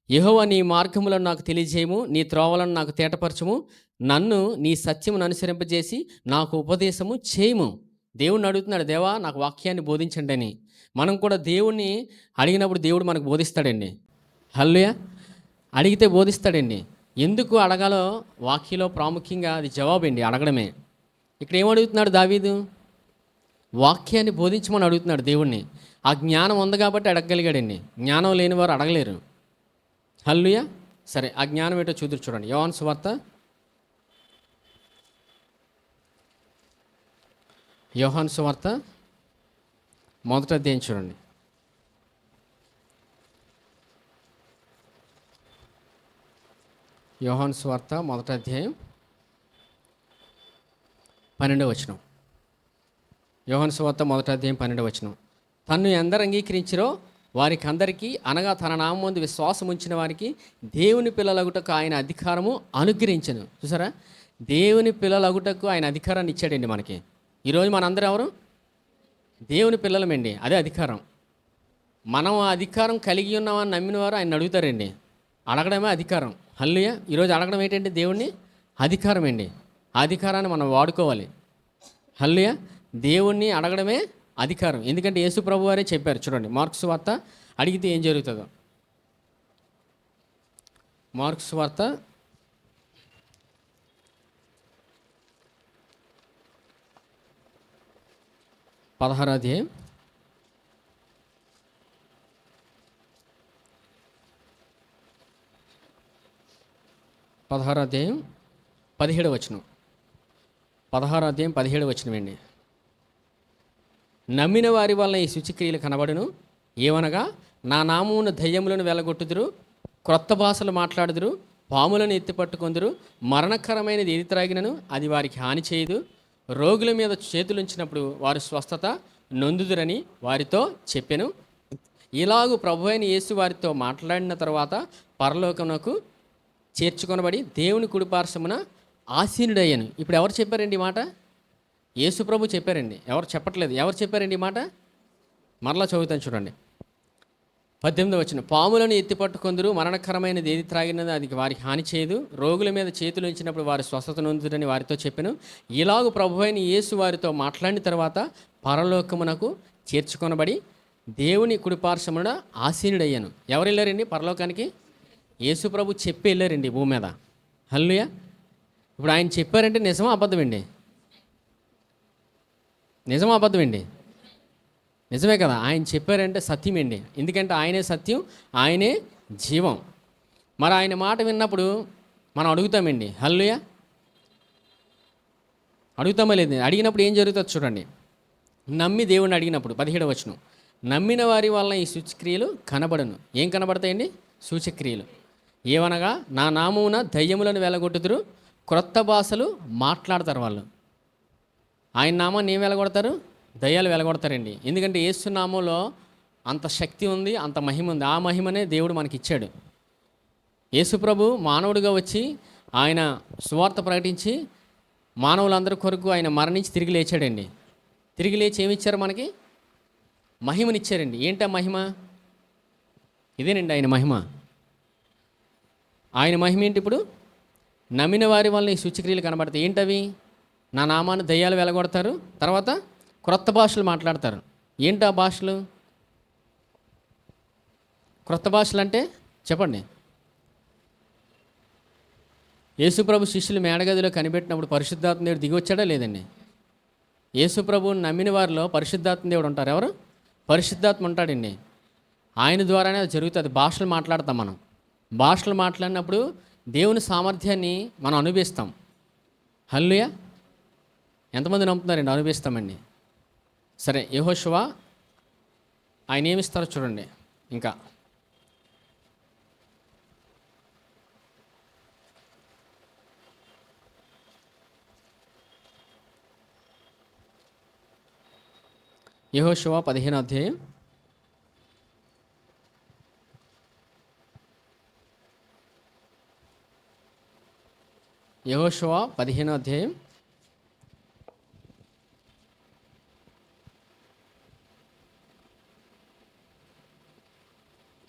యెహోవా నీ మార్గములను నాకు తెలియజేయము, నీ త్రోవలను నాకు తేటపరచుము. నన్ను నీ సత్యమును అనుసరింపజేసి నాకు ఉపదేశము చేయము. దేవుడిని అడుగుతున్నాడు, దేవా నాకు వాక్యాన్ని బోధించండి అని. మనం కూడా దేవుణ్ణి అడిగినప్పుడు దేవుడు మనకు బోధిస్తాడండి. హల్లెలూయా! అడిగితే బోధిస్తాడండి. ఎందుకు అడగాలో వాక్యంలో ప్రాముఖ్యంగా అది జవాబండి, అడగడమే. ఇక్కడ ఏమడుగుతున్నాడు దావీదు? వాక్యాన్ని బోధించమని అడుగుతున్నాడు దేవుణ్ణి. ఆ జ్ఞానం ఉంది కాబట్టి అడగగలిగాడండి. జ్ఞానం లేని వారు అడగలేరు. హల్లెలూయా! సరే, ఆ జ్ఞానం ఏంటో చూదురు చూడండి. యోహాను సువార్త మొదటి అధ్యాయం చూడండి. యోహాను సువార్త మొదటి అధ్యాయం 12వ వచనం. యోహాను సువార్త మొదటి అధ్యాయం 12వ వచనం. తన్ను ఎందరు అంగీకరించిరో వారికి అందరికీ, అనగా తన నామమందు విశ్వాసం ఉంచిన వారికి దేవుని పిల్లలగుటకు ఆయన అధికారము అనుగ్రహించను. చూసారా? దేవుని పిల్లలగుటకు ఆయన అధికారాన్ని ఇచ్చాడండి మనకి. ఈరోజు మనందరం ఎవరు? దేవుని పిల్లలమండి. అదే అధికారం. మనం ఆ అధికారం కలిగి ఉన్నామని నమ్మిన వారు ఆయన అడుగుతారండి. అడగడమే అధికారం. హల్లెలూయా! ఈరోజు అడగడం ఏంటంటే దేవుణ్ణి అధికారం అండి. ఆ అధికారాన్ని మనం వాడుకోవాలి. హల్లెలూయా! దేవుణ్ణి అడగడమే అధికారం. ఎందుకంటే యేసు ప్రభు వారే చెప్పారు చూడండి. మార్కు సువార్త అడిగితే ఏం జరుగుతుందో. మార్కు సువార్త 16వ అధ్యాయం 17వ వచనం. 16వ అధ్యాయం 17వ వచనం అండి. నమ్మిన వారి వలన ఈ సూచక్రియలు కనబడును. ఏమనగా నా నామమున దయ్యములను వెలగొట్టుదురు, క్రొత్త భాషలు మాట్లాడుదురు, పాములను ఎత్తిపట్టుకొందురు, మరణకరమైనది ఏది త్రాగినను అది వారికి హాని చేయదు, రోగుల మీద చేతులుంచినప్పుడు వారు స్వస్థత నొందుదురని వారితో చెప్పెను. ఇలాగూ ప్రభువైన యేసు వారితో మాట్లాడిన తర్వాత పరలోకమునకు చేర్చుకొనబడి దేవుని కుడిపార్శ్వమున ఆసీనుడయ్యాను. ఇప్పుడు ఎవరు చెప్పారండి ఈ మాట? యేసు ప్రభు చెప్పారండి. ఎవరు చెప్పట్లేదు. ఎవరు చెప్పారండి ఈ మాట? మరలా చదువుతాను చూడండి. 18వ వచనం. పాములను ఎత్తిపట్టుకొందురు, మరణకరమైనది ఏది త్రాగినదో అది వారికి హాని చేయదు, రోగుల మీద చేతులు ఉంచినప్పుడు వారు స్వస్థత నొందుదని వారితో చెప్పెను. ఇలాగూ ప్రభువైన యేసు వారితో మాట్లాడిన తర్వాత పరలోకమునకు చేర్చుకొనబడి దేవుని కుడిపార్శ్వమున ఆసీనుడయ్యాను. ఎవరు వెళ్ళారండి పరలోకానికి? యేసు ప్రభు చెప్పి వెళ్ళారండి భూమి మీద. హల్లెలూయా. ఇప్పుడు ఆయన చెప్పారంటే నిజమా అబద్ధమండి? నిజమా అబద్ధమండి? నిజమే కదా. ఆయన చెప్పారంటే సత్యమండి. ఎందుకంటే ఆయనే సత్యం, ఆయనే జీవం. మరి ఆయన మాట విన్నప్పుడు మనం అడుగుతామండి. హల్లెలూయా. అడుగుతామా లేదు? అడిగినప్పుడు ఏం జరుగుతుంది చూడండి. నమ్మి దేవుణ్ణి అడిగినప్పుడు 17వ వచనం, నమ్మిన వారి వలన ఈ సూచక్రియలు కనబడను. ఏం కనబడతాయండి? సూచక్రియలు. ఏమనగా నా నామమున దయ్యములను వెళ్ళగొట్టుదురు, క్రొత్త భాషలు మాట్లాడతారు వాళ్ళు. ఆయన నామాన్ని ఏం వెళ్ళగొడతారు? దయ్యాలు వెళ్ళగొడతారండి. ఎందుకంటే యేసు నామంలో అంత శక్తి ఉంది, అంత మహిమ ఉంది. ఆ మహిమనే దేవుడు మనకి ఇచ్చాడు. యేసు ప్రభు మానవుడిగా వచ్చి ఆయన సువార్త ప్రకటించి మానవులందరి కొరకు ఆయన మరణించి తిరిగి లేచాడండి. తిరిగి లేచి ఏమి ఇచ్చారు? మనకి మహిమనిచ్చారండి. ఏంటా మహిమ? ఇదేనండి ఆయన మహిమ. ఆయన మహిమ ఏంటి? ఇప్పుడు నమ్మిన వారి వల్ల ఈ సూచక్రియలు కనబడతాయి. ఏంటవి? నా నామాన్ని దయ్యాలు వెలగొడతారు, తర్వాత క్రొత్త భాషలు మాట్లాడతారు. ఏంటి ఆ భాషలు? క్రొత్త భాషలు అంటే చెప్పండి. యేసుప్రభు శిష్యులు మేడగదిలో కనిపెట్టినప్పుడు పరిశుద్ధాత్మ దేవుడు దిగి వచ్చాడా లేదండి? యేసుప్రభుని నమ్మిన వారిలో పరిశుద్ధాత్మ దేవుడు ఉంటారు. ఎవరు? పరిశుద్ధాత్మ ఉంటాడండి. ఆయన ద్వారానే అది జరుగుతుంది. భాషలు మాట్లాడతాం మనం. భాషలు మాట్లాడినప్పుడు దేవుని సామర్థ్యాన్ని మనం అనుభవిస్తాం. హల్లెలూయా. ఎంతమంది నమ్ముతున్నారండి? అనుభవిస్తామండి. సరే, యెహోషువ ఆయన ఏమిస్తారో చూడండి. ఇంకా యెహోషువ 15వ అధ్యాయం 15వ అధ్యాయం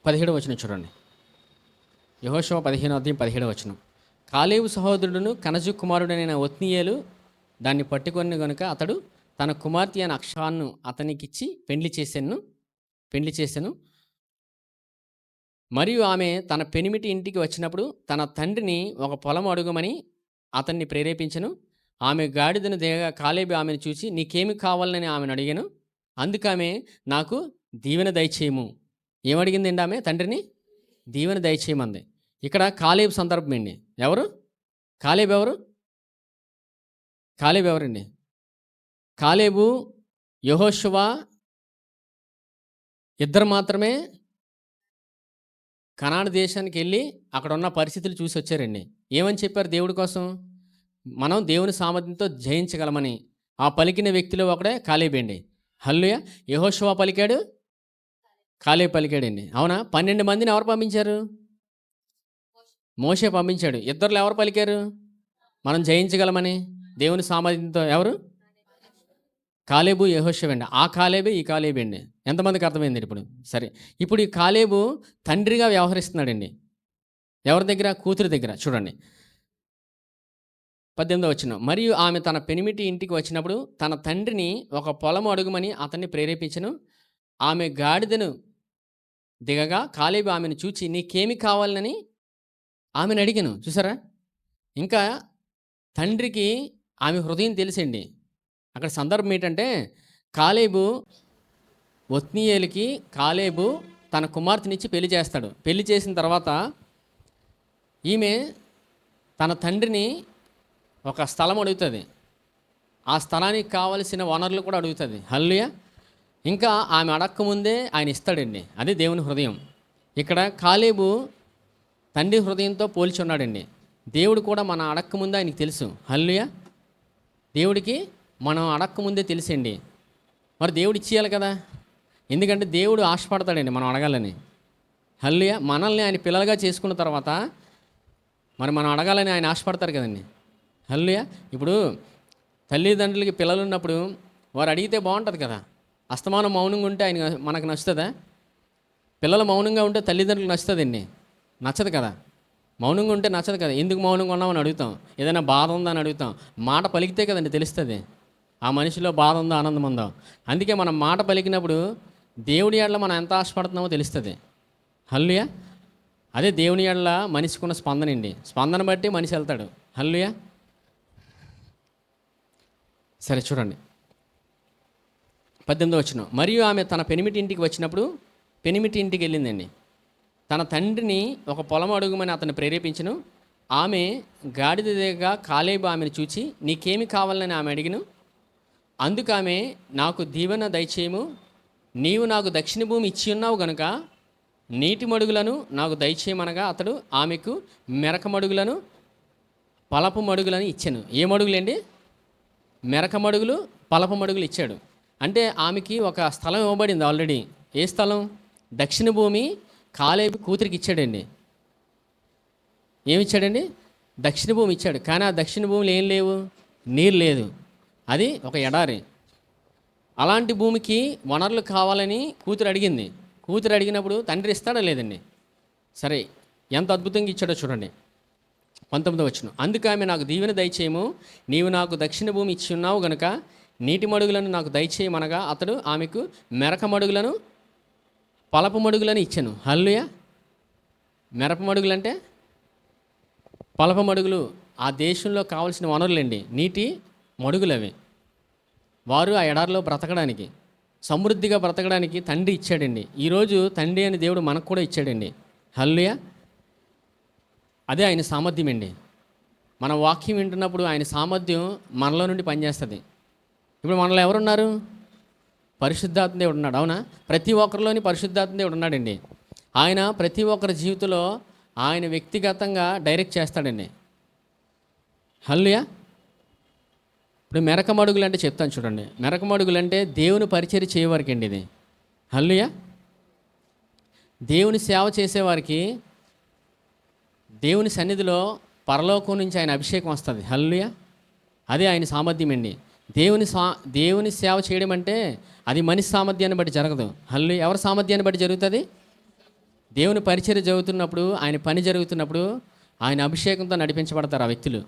17వ వచనం చూడండి. యెహోషువ 15వ అధ్యాయం 17వ వచనం. కాలేబు సహోదరుడును కనజు కుమారుడైన ఒత్నీయేలు దాన్ని పట్టుకొని గనుక అతడు తన కుమార్తె అయిన అక్షాను అతనికిచ్చి పెండ్లి చేసెను. మరియు ఆమె తన పెనిమిటి ఇంటికి వచ్చినప్పుడు తన తండ్రిని ఒక పొలం అడుగమని అతన్ని ప్రేరేపించెను. ఆమె గాడిదను దిగగా కాలేబు ఆమెను చూసి నీకేమి కావాలని ఆమెను అడిగాను. అందుకామె నాకు దీవెన దయచేయము. ఏమడిగిందండి ఆమె? తండ్రిని దీవెన దయచేయమంది. ఇక్కడ కాలేబు సందర్భం అండి. ఎవరు కాలేబు? ఎవరండి? కాలేబు, యెహోషువ ఇద్దరు మాత్రమే కనాను దేశానికి వెళ్ళి అక్కడ ఉన్న పరిస్థితులు చూసి వచ్చారండి. ఏమని చెప్పారు దేవుడి కోసం? మనం దేవుని సామర్థ్యంతో జయించగలమని. ఆ పలికిన వ్యక్తిలో ఒకడే కాలేబే. హల్లెలూయా. యెహోషువ పలికాడు, కాలేబు పలికాడండి. అవునా? 12 మందిని ఎవరు పంపించారు? మోషే పంపించాడు. ఇద్దరులో ఎవరు పలికారు మనం జయించగలమని దేవుని సామర్థ్యంతో? ఎవరు? కాలేబు, యెహోషువ అండి. ఆ కాలేబే ఈ కాలేబే అండి. ఎంతమందికి అర్థమైంది ఇప్పుడు? సరే, ఇప్పుడు ఈ కాలేబు తండ్రిగా వ్యవహరిస్తున్నాడండి. ఎవరి దగ్గర? కూతురి దగ్గర. చూడండి 18వ వచనం. మరియు ఆమె తన పెనిమిటి ఇంటికి వచ్చినప్పుడు తన తండ్రిని ఒక పొలం అడుగుమని అతన్ని ప్రేరేపించెను. ఆమె గాడిదను దిగగా కాలేబు ఆమెను చూచి నీకేమి కావాలని ఆమెను అడిగాను. చూసారా? ఇంకా తండ్రికి ఆమె హృదయం తెలిసండి. అక్కడ సందర్భం ఏంటంటే కాలేబు ఒత్నీయేలుకి కాలేబు తన కుమార్తెనిచ్చి పెళ్లి చేస్తాడు. పెళ్లి చేసిన తర్వాత ఈమె తన తండ్రిని ఒక స్థలం అడుగుతుంది. ఆ స్థలానికి కావలసిన వనరులు కూడా అడుగుతుంది. హల్లెలూయా. ఇంకా ఆమె అడక్కముందే ఆయన ఇస్తాడండి. అది దేవుని హృదయం. ఇక్కడ కాలేబు తండ్రి హృదయంతో పోల్చి ఉన్నాడండి. దేవుడు కూడా మన అడక్కముందే ఆయనకి తెలుసు. హల్లెలూయా. దేవుడికి మనం అడక్కముందే తెలుసండి. మరి దేవుడు ఇచ్చేయాలి కదా. ఎందుకంటే దేవుడు ఆశపడతాడండి మనం అడగాలని. హల్లెలూయా. మనల్ని ఆయన పిల్లలుగా చేసుకున్న తర్వాత మరి మనం అడగాలని ఆయన ఆశపడతారు కదండి. హల్లెలూయా. ఇప్పుడు తల్లిదండ్రులకి పిల్లలు ఉన్నప్పుడు వారు అడిగితే బాగుంటుంది కదా. అస్తమానం మౌనంగా ఉంటే ఆయన మనకు నచ్చుతుందా? పిల్లలు మౌనంగా ఉంటే తల్లిదండ్రులకు నచ్చుతుందండి? నచ్చదు కదా. మౌనంగా ఉంటే నచ్చదు కదా. ఎందుకు మౌనంగా ఉన్నామని అడుగుతాం. ఏదైనా బాధ ఉందా అని అడుగుతాం. మాట పలికితే కదండి తెలుస్తుంది ఆ మనిషిలో బాధ ఉందో ఆనందం ఉందో. అందుకే మనం మాట పలికినప్పుడు దేవుని ఎడల మనం ఎంత ఆశపడుతున్నామో తెలుస్తుంది. హల్లెలూయా. అదే దేవుని ఎడల మనిషికున్న స్పందన అండి. స్పందన బట్టి మనిషి వెళ్తాడు. హల్లెలూయా. సరే చూడండి 18వ వచనం. మరియు ఆమె తన పెనిమిటి ఇంటికి వచ్చినప్పుడు పెనిమిటి ఇంటికి వెళ్ళిందండి. తన తండ్రిని ఒక పొలం అడుగుమని అతను ప్రేరేపించను. ఆమె గాడిద దిగగా కాలేబు ఆమెను చూచి నీకేమి కావాలని ఆమె అడిగిను. అందుకు ఆమె నాకు దీవెన దయచేయము, నీవు నాకు దక్షిణ భూమి ఇచ్చి ఉన్నావు గనుక నీటి మడుగులను నాకు దయచేయమనగా అతడు ఆమెకు మెరక మడుగులను పలపు మడుగులను ఇచ్చాను. ఏ మడుగులండి? మెరక మడుగులు, పలపు మడుగులు ఇచ్చాడు. అంటే ఆమెకి ఒక స్థలం ఇవ్వబడింది ఆల్రెడీ. ఏ స్థలం? దక్షిణ భూమి కాలేబు కూతురికి ఇచ్చాడండి. ఏమిచ్చాడండి? దక్షిణ భూమి ఇచ్చాడు. కానీ ఆ దక్షిణ భూమిలో ఏం లేవు? నీరు లేదు. అది ఒక ఎడారి. అలాంటి భూమికి వనరులు కావాలని కూతురు అడిగింది. కూతురు అడిగినప్పుడు తండ్రి ఇస్తాడా లేదండి? సరే, ఎంత అద్భుతంగా ఇచ్చాడో చూడండి 19వ వచనం. అందుకు ఆమె నాకు దీవెన దయచేయము, నీవు నాకు దక్షిణ భూమి ఇచ్చి ఉన్నావు గనుక నీటి మడుగులను నాకు దయచేయమనగా అతడు ఆమెకు మెరక మడుగులను పలపు మడుగులను ఇచ్చాను. హల్లెలూయా. మెరప మడుగులు అంటే పలప మడుగులు ఆ దేశంలో కావలసిన వనరులండి. నీటి మడుగులు అవి. వారు ఆ ఎడారిలో బ్రతకడానికి, సమృద్ధిగా బ్రతకడానికి తండ్రి ఇచ్చాడండి. ఈరోజు తండ్రి అని దేవుడు మనకు కూడా ఇచ్చాడండి. హల్లెలూయా. అదే ఆయన సామర్థ్యం అండి. మన వాక్యం వింటున్నప్పుడు ఆయన సామర్థ్యం మనలో నుండి పనిచేస్తుంది. ఇప్పుడు మనలో ఎవరున్నారు? పరిశుద్ధాత్మ దేవుడు ఉన్నాడు. అవునా? ప్రతి ఒక్కరిలోని పరిశుద్ధాత్మ దేవుడు ఉన్నాడండి. ఆయన ప్రతి ఒక్కరి జీవితంలో ఆయన వ్యక్తిగతంగా డైరెక్ట్ చేస్తాడండి. హల్లెలూయా. ఇప్పుడు మెరక మడుగులు అంటే చెప్తాను చూడండి. మెరక మడుగులు అంటే దేవుని పరిచర్య చేయవారికి అండి ఇది. హల్లెలూయా. దేవుని సేవ చేసేవారికి దేవుని సన్నిధిలో పరలోకం నుంచి ఆయన అభిషేకం వస్తుంది. హల్లెలూయా. అదే ఆయన సామర్థ్యం అండి. దేవుని సేవ చేయడం అంటే అది మనిషి సామర్థ్యాన్ని బట్టి జరగదు. హల్లెలూయా. ఎవరి సామర్థ్యాన్ని బట్టి జరుగుతుంది? దేవుని పరిచర్య జరుగుతున్నప్పుడు, ఆయన పని జరుగుతున్నప్పుడు ఆయన అభిషేకంతో నడిపించబడతారు ఆ వ్యక్తులు.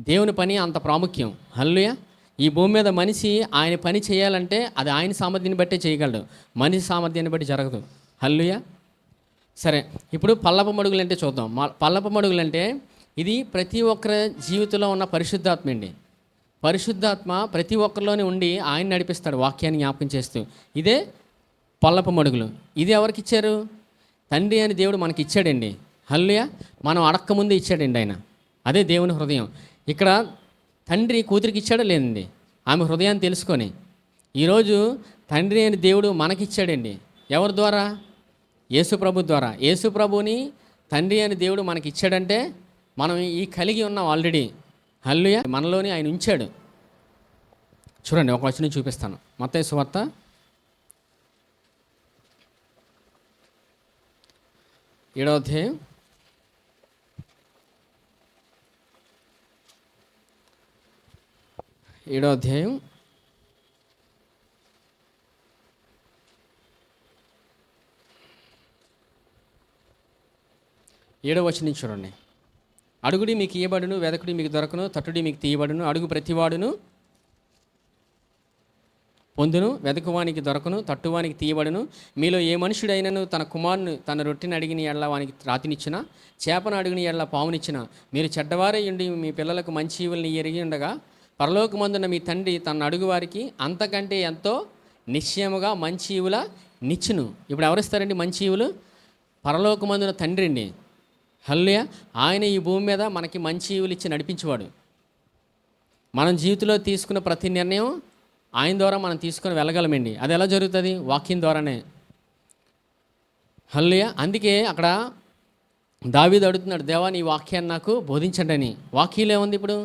దేవుని పని అంత ప్రాముఖ్యం. హల్లెలూయా. ఈ భూమి మీద మనిషి ఆయన పని చేయాలంటే అది ఆయన సామర్థ్యాన్ని బట్టే చేయగలడు, మనిషి సామర్థ్యాన్ని బట్టి జరగదు. హల్లెలూయా. సరే, ఇప్పుడు పల్లపు మడుగులు అంటే చూద్దాం. పల్లపు మడుగులు అంటే ఇది ప్రతి ఒక్కరి జీవితంలో ఉన్న పరిశుద్ధాత్మ అండి. పరిశుద్ధాత్మ ప్రతి ఒక్కరిలోనే ఉండి ఆయన నడిపిస్తాడు వాక్యాన్ని జ్ఞాపకం చేస్తూ. ఇదే పల్లపు మడుగులు. ఇది ఎవరికి ఇచ్చారు? తండ్రి అని దేవుడు మనకి ఇచ్చాడండి. హల్లెలూయా. మనం అడక్కముందే ఇచ్చాడండి ఆయన. అదే దేవుని హృదయం. ఇక్కడ తండ్రి కూతురికి ఇచ్చాడో లేదండి? ఆమె హృదయాన్ని తెలుసుకొని ఈరోజు తండ్రి అని దేవుడు మనకిచ్చాడండి. ఎవరి ద్వారా? యేసు ప్రభు ద్వారా. యేసు ప్రభుని తండ్రి అని దేవుడు మనకి ఇచ్చాడంటే మనం ఈ కలిగి ఉన్నాం ఆల్రెడీ. హల్లెలూయా. మనలోని ఆయన ఉంచాడు. చూడండి, ఒక వచనం చూపిస్తాను. మత్తయి సువార్త 7వ అధ్యాయం 7వ అధ్యాయం 7వ వచనం చూడండి. అడుగుడి మీకు ఇయ్యబడును, వెదకుడి మీకు దొరకను, తట్టుడి మీకు తీయబడును. అడుగు ప్రతివాడును పొందును, వెదకువానికి దొరకను, తట్టువానికి తీయబడును. మీలో ఏ మనుషుడైనను తన కుమారుని తన రొట్టెని అడిగిన ఎడల వానికి రాతినిచ్చిన, చేపను అడిగిన ఎడల పావునిచ్చిన, మీరు చెడ్డవారై ఉండి మీ పిల్లలకు మంచి ఈవుల్ని ఎరిగి ఉండగా పరలోకమందున్న మీ తండ్రి తన అడుగు వారికి అంతకంటే ఎంతో నిశ్చయముగా మంచి ఈవుల నిచ్చును. ఇప్పుడు ఎవరిస్తారండి మంచి ఈవులు? పరలోకమందున తండ్రి అండి. హల్లెలూయా. ఆయన ఈ భూమి మీద మనకి మంచి ఈవులు ఇచ్చి నడిపించేవాడు. మనం జీవితంలో తీసుకున్న ప్రతి నిర్ణయం ఆయన ద్వారా మనం తీసుకొని వెళ్ళగలమండి. అది ఎలా జరుగుతుంది? వాక్యం ద్వారానే. హల్లెలూయా. అందుకే అక్కడ దావీదు అడుగుతున్నాడు, దేవా నీ వాక్యాన్ని నాకు బోధించండి అని. వాక్యంలో ఏముంది? ఇప్పుడు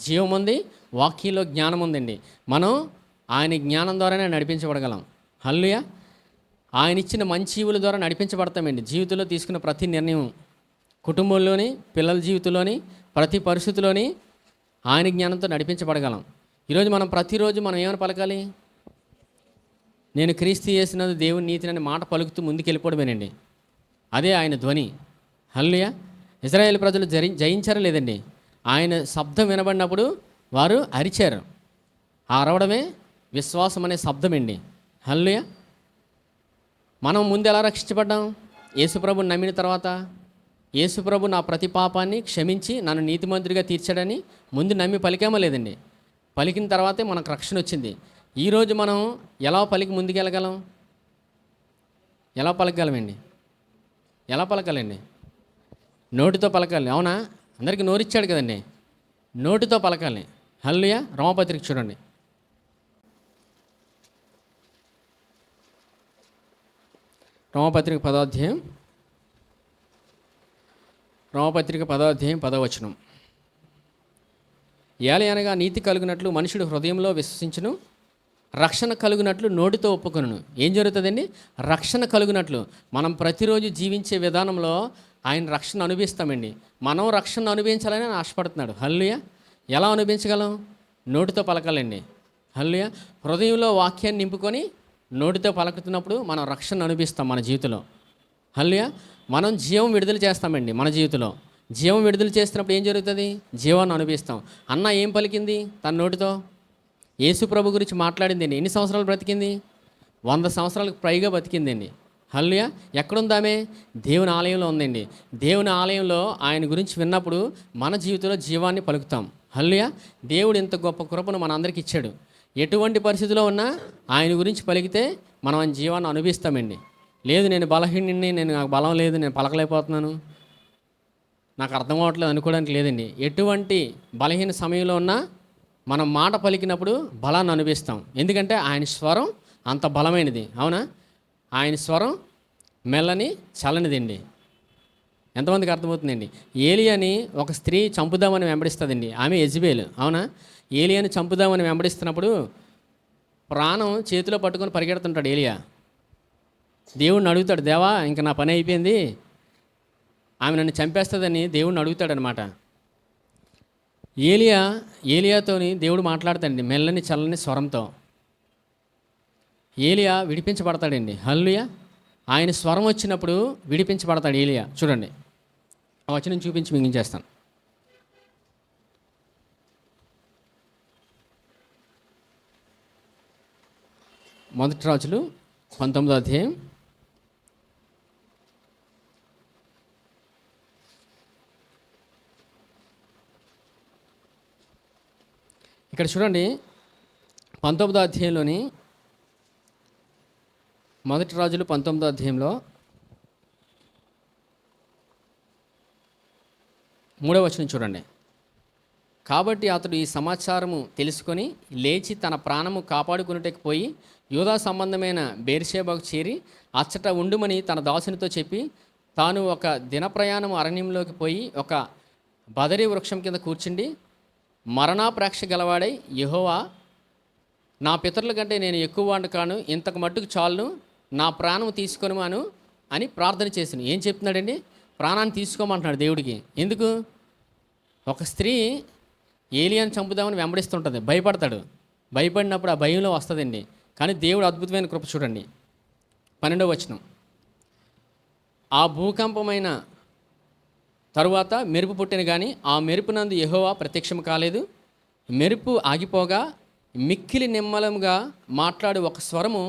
జీవం ఉంది, వాక్యంలో జ్ఞానం ఉందండి. మనం ఆయన జ్ఞానం ద్వారానే నడిపించబడగలం. హల్లెలూయా. ఆయన ఇచ్చిన మంచి ఈవుల ద్వారా నడిపించబడతామండి. జీవితంలో తీసుకున్న ప్రతి నిర్ణయం, కుటుంబంలోని, పిల్లల జీవితంలోని, ప్రతి పరిస్థితిలోని ఆయన జ్ఞానంతో నడిపించబడగలం. ఈరోజు మనం ప్రతిరోజు మనం ఏమైనా పలకాలి? నేను క్రీస్తు యేసునందు దేవుని నీతిని మాట పలుకుతూ ముందుకు వెళ్ళిపోవడమేనండి. అదే ఆయన ధ్వని. హల్లెలూయా. ఇశ్రాయేలు ప్రజలు జయించారా లేదండి? ఆయన శబ్దం వినబడినప్పుడు వారు అరిచారు. ఆ అరవడమే విశ్వాసం అనే శబ్దం అండి. హల్లెలూయా. మనం ముందు ఎలా రక్షించబడ్డాం? యేసుప్రభుని నమ్మిన తర్వాత యేసుప్రభు నా ప్రతి పాపాన్ని క్షమించి నన్ను నీతిమంతుడిగా తీర్చాడని ముందు నమ్మి పలికామో లేదండి? పలికిన తర్వాతే మనకు రక్షణ వచ్చింది. ఈరోజు మనం ఎలా పలికి ముందుకెళ్ళగలం? ఎలా పలకగలమండి? ఎలా పలకాలండి? నోటితో పలకాలి, అవునా? అందరికీ నోరిచ్చాడు కదండి, నోటితో పలకాలి. హల్లెలూయా. రోమపత్రిక చూడండి, రోమపత్రిక 10వ అధ్యాయం, రోమపత్రిక 10వ అధ్యాయం 10వ వచనం. ఏలయనగా నీతి కలుగునట్లు మనుషుడు హృదయంలో విశ్వసించును, రక్షణ కలుగునట్లు నోటితో ఒప్పుకొనును. ఏం జరుగుతుందండి? రక్షణ కలుగునట్లు. మనం ప్రతిరోజు జీవించే విధానంలో ఆయన రక్షణ అనుభవిస్తామండి. మనం రక్షణ అనుభవించాలని ఆయన ఆశపడుతున్నాడు. హల్లెలూయా. ఎలా అనుభవించగలం? నోటితో పలకాలండి. హల్లెలూయా. హృదయంలో వాక్యాన్ని నింపుకొని నోటితో పలుకుతున్నప్పుడు మనం రక్షణ అనుభవిస్తాం మన జీవితంలో. హల్లెలూయా. మనం జీవం విడుదల చేస్తామండి. మన జీవితంలో జీవం విడుదల చేస్తున్నప్పుడు ఏం జరుగుతుంది? జీవాన్ని అనుభవిస్తాం. అన్న ఏం పలికింది తన నోటితో? యేసు ప్రభు గురించి మాట్లాడిందండి. ఎన్ని సంవత్సరాలు బ్రతికింది? 100 సంవత్సరాలకు పైగా బతికిందండి. హల్లెలూయా. ఎక్కడుందామే? దేవుని ఆలయంలో ఉందండి. దేవుని ఆలయంలో ఆయన గురించి విన్నప్పుడు మన జీవితంలో జీవాన్ని పలుకుతాం. హల్లెలూయా. దేవుడు ఇంత గొప్ప కృపను మనందరికీ ఇచ్చాడు. ఎటువంటి పరిస్థితిలో ఉన్నా ఆయన గురించి పలికితే మనం ఆయన జీవాన్ని అనుభవిస్తామండి. లేదు నేను బలహీనుడిని, నాకు బలం లేదు, నేను పలకలేకపోతున్నాను, నాకు అర్థం అవ్వట్లేదు అనుకోవడానికి లేదండి. ఎటువంటి బలహీన సమయంలో ఉన్నా మనం మాట పలికినప్పుడు బలాన్ని అనుభవిస్తాం. ఎందుకంటే ఆయన స్వరం అంత బలమైనది, అవునా? ఆయన స్వరం మెల్లని చల్లనిదండి. ఎంతమందికి అర్థమవుతుందండి? ఏలియాని ఒక స్త్రీ చంపుదామని వెంబడిస్తుందండి. ఆమె యెజబెల్, అవునా? ఏలియాని చంపుదామని వెంబడిస్తున్నప్పుడు ప్రాణం చేతిలో పట్టుకొని పరిగెడుతుంటాడు ఏలియా. దేవుడిని అడుగుతాడు, దేవా ఇంక నా పని అయిపోయింది, ఆమె నన్ను చంపేస్తుందని దేవుడిని అడుగుతాడనమాట. ఏలియాతోని దేవుడు మాట్లాడతాడండి మెల్లని చల్లని స్వరంతో. ఏలియా విడిపించబడతాడండి. హల్లెలూయా. ఆయన స్వరం వచ్చినప్పుడు విడిపించబడతాడు ఏలియా. చూడండి, ఆ వచనం చూపించి మిగించేస్తాను. మొదటి రాజులు 19వ అధ్యాయం ఇక్కడ చూడండి. 19వ అధ్యాయంలోని మొదటి రాజులు 19వ అధ్యాయంలో 3వ వచనం చూడండి. కాబట్టి అతడు ఈ సమాచారము తెలుసుకొని లేచి తన ప్రాణము కాపాడుకున్నట్టుకు పోయి యూదా సంబంధమైన బేర్షేబాకు చేరి అచ్చట ఉండుమని తన దాసునితో చెప్పి తాను ఒక దిన ప్రయాణం అరణ్యంలోకి పోయి ఒక బదరీ వృక్షం కింద కూర్చుండి మరణాపేక్ష గలవాడై, యెహోవా నా పితరుల కంటే నేను ఎక్కువ వాడిని కాను, ఇంతకు మట్టుకు చాలును, నా ప్రాణం తీసుకొనిమాను అని ప్రార్థన చేసాను. ఏం చెప్తున్నాడండి? ప్రాణాన్ని తీసుకోమంటున్నాడు దేవుడికి. ఎందుకు? ఒక స్త్రీ ఏలియాని చంపుదామని వెంబడిస్తుంటుంది, భయపడతాడు. భయపడినప్పుడు ఆ భయంలో వస్తుందండి. కానీ దేవుడు అద్భుతమైన కృప చూడండి. 12వ వచనం. ఆ భూకంపమైన తరువాత మెరుపు పుట్టిన కానీ ఆ మెరుపునందు యెహోవా ప్రత్యక్షం కాలేదు. మెరుపు ఆగిపోగా మిక్కిలి నిమ్మలముగా మాట్లాడు ఒక స్వరము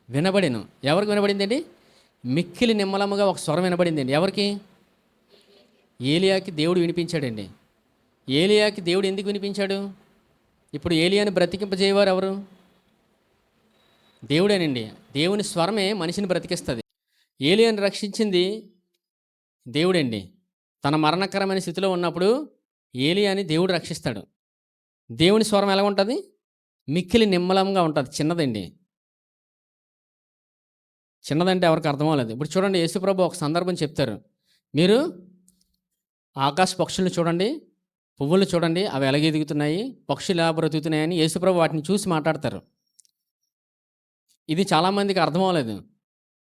వినబడెను. ఎవరికి వినబడిందండి? మిక్కిలి నిమ్మలముగా ఒక స్వరం వినబడిందండి. ఎవరికి? ఏలియాకి దేవుడు వినిపించాడండి. ఏలియాకి దేవుడు ఎందుకు వినిపించాడు? ఇప్పుడు ఏలియాని బ్రతికింపజేయవారు ఎవరు? దేవుడేనండి. దేవుని స్వరమే మనిషిని బ్రతికిస్తుంది. ఏలియాని రక్షించింది దేవుడండి. తన మరణకరమైన స్థితిలో ఉన్నప్పుడు ఏలియాని దేవుడు రక్షిస్తాడు. దేవుని స్వరం ఎలా ఉంటుంది? మిక్కిలి నిమ్మలంగా ఉంటుంది. చిన్నదండి. చిన్నదంటే ఎవరికి అర్థం అవ్వలేదు. ఇప్పుడు చూడండి, యేసుప్రభు ఒక సందర్భం చెప్తారు. మీరు ఆకాశ పక్షులను చూడండి, పువ్వులు చూడండి, అవి ఎలాగ ఎదుగుతున్నాయి, పక్షులు ఎలా బ్రతుకుతున్నాయని యేసుప్రభు వాటిని చూసి మాట్లాడతారు. ఇది చాలామందికి అర్థం అవ్వలేదు.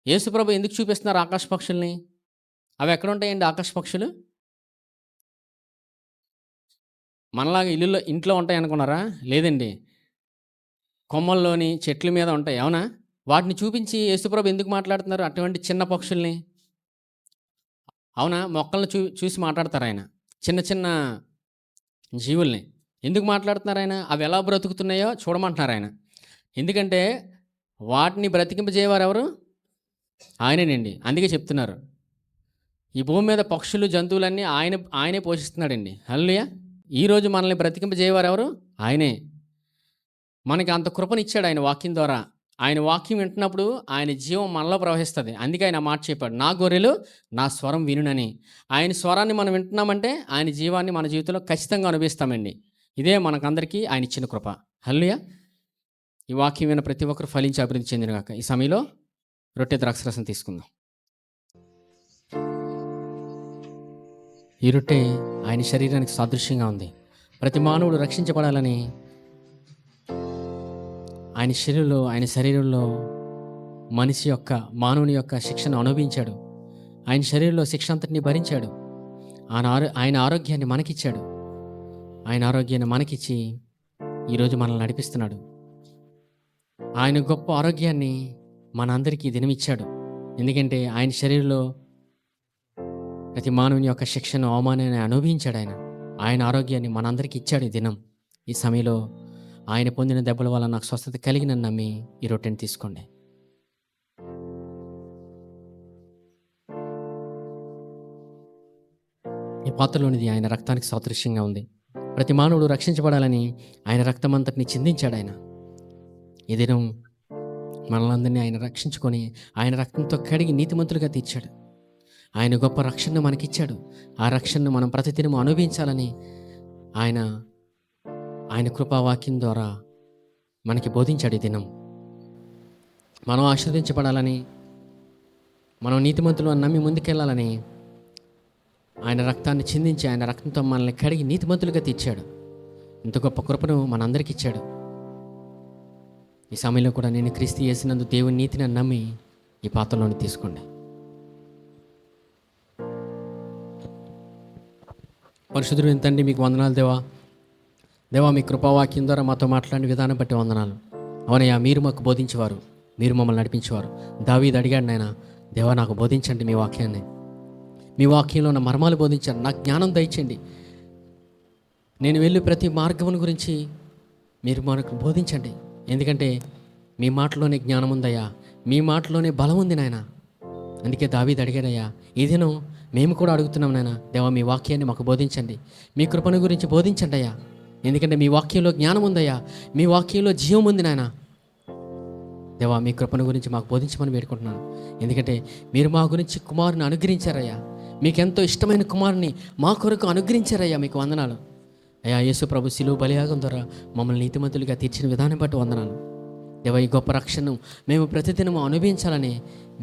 యేసుప్రభు ఎందుకు చూపిస్తున్నారు ఆకాశ పక్షుల్ని? అవి ఎక్కడ ఉంటాయండి ఆకాశ పక్షులు? మనలాగా ఇంట్లో ఉంటాయి అనుకున్నారా? లేదండి, కొమ్మల్లోని చెట్ల మీద ఉంటాయి, అవునా? వాటిని చూపించి యేసుప్రభు ఎందుకు మాట్లాడుతున్నారు అటువంటి చిన్న పక్షుల్ని? అవునా? మొక్కల్ని చూసి మాట్లాడతారు ఆయన. చిన్న చిన్న జీవుల్ని ఎందుకు మాట్లాడుతున్నారు ఆయన? అవి ఎలా బ్రతుకుతున్నాయో చూడమంటున్నారు ఆయన. ఎందుకంటే వాటిని బ్రతికింపజేయవారు ఎవరు? ఆయనేనండి. అందుకే చెప్తున్నారు. ఈ భూమి మీద పక్షులు, జంతువులన్నీ ఆయనే పోషిస్తున్నాడండి. హల్లెలూయా! ఈరోజు మనల్ని బ్రతికింపజేయవారు ఎవరు? ఆయనే. మనకి అంత కృపనిచ్చాడు ఆయన వాక్యం ద్వారా. ఆయన వాక్యం వింటున్నప్పుడు ఆయన జీవం మనలో ప్రవహిస్తది. అందుకే ఆయన ఆ మాట చెప్పాడు. నా గొర్రెలు నా స్వరం వినునని. ఆయన స్వరాన్ని మనం వింటున్నామంటే ఆయన జీవాన్ని మన జీవితంలో ఖచ్చితంగా అనుభవిస్తామండి. ఇదే మనకందరికీ ఆయన ఇచ్చిన కృప. హల్లెలూయా! ఈ వాక్యం విన్న ప్రతి ఒక్కరు ఫలించి అభివృద్ధి చెందునుగాక. ఈ సమయంలో రొట్టె ద్రాక్షరసం తీసుకుందాం. ఈ రొట్టె ఆయన శరీరానికి సాదృశ్యంగా ఉంది. ప్రతి మానవుడు రక్షించబడాలని ఆయన శరీరంలో మానవుని యొక్క శిక్షను అనుభవించాడు. ఆయన శరీరంలో శిక్ష అంతటిని భరించాడు. ఆయన ఆరోగ్యాన్ని మనకిచ్చాడు. ఆయన ఆరోగ్యాన్ని మనకిచ్చి ఈరోజు మనల్ని నడిపిస్తున్నాడు. ఆయన గొప్ప ఆరోగ్యాన్ని మనందరికీ దినమిచ్చాడు. ఎందుకంటే ఆయన శరీరంలో ప్రతి మానవుని యొక్క శిక్షను, అవమానాన్ని అనుభవించాడు. ఆయన ఆరోగ్యాన్ని మనందరికీ ఇచ్చాడు. ఈ దినం, ఈ సమయంలో ఆయన పొందిన దెబ్బల వల్ల నాకు స్వస్థత కలిగినని నమ్మి ఈ రొట్టెని తీసుకోండి. ఈ పాత్రలోనిది ఆయన రక్తానికి సాదృశ్యంగా ఉంది. ప్రతి మానవుడు రక్షించబడాలని ఆయన రక్తమంతటిని చిందించాడు. ఈ దినం మనలందరినీ ఆయన రక్షించుకొని ఆయన రక్తంతో కడిగి నీతిమంతులుగా తీర్చాడు. ఆయన గొప్ప రక్షణను మనకిచ్చాడు. ఆ రక్షణను మనం ప్రతిదినం అనుభవించాలని ఆయన కృపావాక్యం ద్వారా మనకి బోధించాడు. ఈ దినం మనం ఆశీర్వదించబడాలని, మనం నీతిమంతులు అని నమ్మి ముందుకెళ్ళాలని ఆయన రక్తాన్ని చిందించి ఆయన రక్తంతో మనల్ని కడిగి నీతిమంతులుగా తీర్చాడు. ఇంత గొప్ప కృపను మనందరికీ ఇచ్చాడు. ఈ సమయంలో కూడా నేను క్రీస్తు యేసునందు దేవుని నీతిని నమ్మి ఈ పాత్రలోని తీసుకోండి. పరిశుద్ధుడైన తండ్రి, మీకు వందనాలు దేవా మీ కృపావాక్యం ద్వారా మాతో మాట్లాడిన విధానం బట్టి వందనాలు. అవునయ్యా, మీరు మాకు బోధించేవారు, మీరు మమ్మల్ని నడిపించేవారు. దావీదు అడిగాడు, నాయన దేవా నాకు బోధించండి మీ వాక్యాన్ని, మీ వాక్యంలో ఉన్న మర్మాలు బోధించండి, నాకు జ్ఞానం దయచేయండి, నేను వెళ్ళి ప్రతి మార్గం గురించి మీరు మనకు బోధించండి. ఎందుకంటే మీ మాటలోనే జ్ఞానం ఉందయ్యా, మీ మాటలోనే బలం ఉంది నాయన. అందుకే దావీదు అడిగాడయ్యా, ఈ దినం మేము కూడా అడుగుతున్నాం నాయన, దేవా మీ వాక్యాన్ని మాకు బోధించండి, మీ కృపను గురించి బోధించండి అయ్యా. ఎందుకంటే మీ వాక్యంలో జ్ఞానం ఉందయ్యా, మీ వాక్యంలో జీవం ఉంది నాయన. దేవా మీ కృపను గురించి మాకు బోధించమని వేడుకుంటున్నాను. ఎందుకంటే మీరు మా గురించి కుమారుని అనుగ్రహించారయ్యా, మీకెంతో ఇష్టమైన కుమారుని మా కొరకు అనుగ్రహించారయ్యా, మీకు వందనాలు అయ్యా. యేసు ప్రభు శిలువ బలియాగం ద్వారా మమ్మల్ని నీతిమంతులుగా తీర్చిన విధానం బట్టి వందనాలు దేవా. ఈ గొప్ప రక్షణను మేము ప్రతిదినము అనుభవించాలని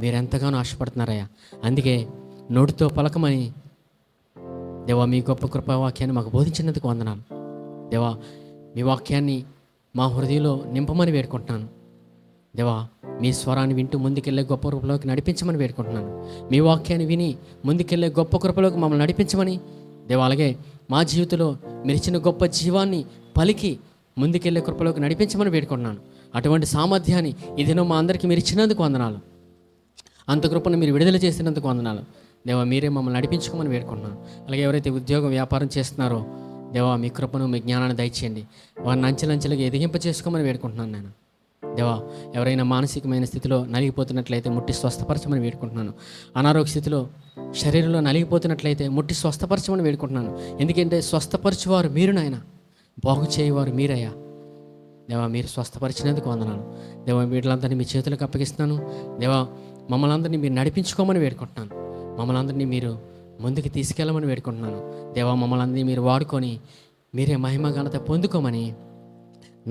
మీరెంతగానో ఆశపడుతున్నారయ్యా. అందుకే నోటితో పలకమని దేవా మీ గొప్ప కృపావాక్యాన్ని మాకు బోధించినందుకు వందనాలు దేవా. మీ వాక్యాన్ని మా హృదయంలో నింపమని వేడుకుంటున్నాను దేవా. మీ స్వరాన్ని వింటూ ముందుకెళ్ళే గొప్ప కృపలోకి నడిపించమని వేడుకుంటున్నాను. మీ వాక్యాన్ని విని ముందుకెళ్ళే గొప్ప కృపలోకి మమ్మల్ని నడిపించమని దేవా. అలాగే మా జీవితంలో మీరు ఇచ్చిన గొప్ప జీవాన్ని పలికి ముందుకెళ్ళే కృపలోకి నడిపించమని వేడుకుంటున్నాను. అటువంటి సామర్థ్యాన్ని ఈ దినం మా అందరికీ మీరు ఇచ్చినందుకు వందనాలు. అంత కృపను మీరు విడుదల చేసినందుకు వందనాలు దేవా. మీరే మమ్మల్ని నడిపించుకోమని వేడుకుంటున్నాను. అలాగే ఎవరైతే ఉద్యోగం వ్యాపారం చేస్తున్నారో దేవా మీ కృపను మీ జ్ఞానాన్ని దయచేయండి, వారిని అంచెలంచెలుగా ఎదిగింప చేసుకోమని వేడుకుంటున్నాను నేను దేవా. ఎవరైనా మానసికమైన స్థితిలో నలిగిపోతున్నట్లయితే ముట్టి స్వస్థపరచమని వేడుకుంటున్నాను. అనారోగ్య స్థితిలో శరీరంలో నలిగిపోతున్నట్లయితే ముట్టి స్వస్థపరచమని వేడుకుంటున్నాను. ఎందుకంటే స్వస్థపరచువారు మీరు నాయన, బాగు చేయవారు మీరయ్యా దేవా. మీరు స్వస్థపరిచినందుకు వందనాలు దేవా. వీళ్ళందరినీ మీ చేతులకు అప్పగిస్తున్నాను దేవా. మమ్మల్ని అందరినీ మీరు నడిపించుకోమని వేడుకుంటున్నాను. మమ్మల్ని అందరినీ మీరు ముందుకు తీసుకెళ్ళమని వేడుకుంటున్నాను దేవా. మమ్మల్ని అందరినీ మీరు వాడుకొని మీరే మహిమ ఘనత పొందుకోమని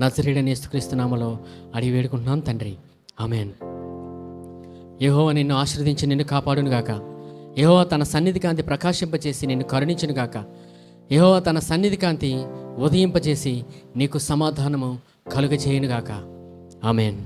నజరేయుడైన యేసుక్రీస్తు నామములో అడిగి వేడుకుంటున్నాను తండ్రి, ఆమేన్. యెహోవా నిన్ను ఆశీర్వదించి నిన్ను కాపాడును గాక. యెహోవా తన సన్నిధి కాంతి ప్రకాశింపచేసి నిన్ను కరుణించును గాక. యెహోవా తన సన్నిధి కాంతి ఉదయింపచేసి నీకు సమాధానము కలుగజేయును గాక. ఆమేన్.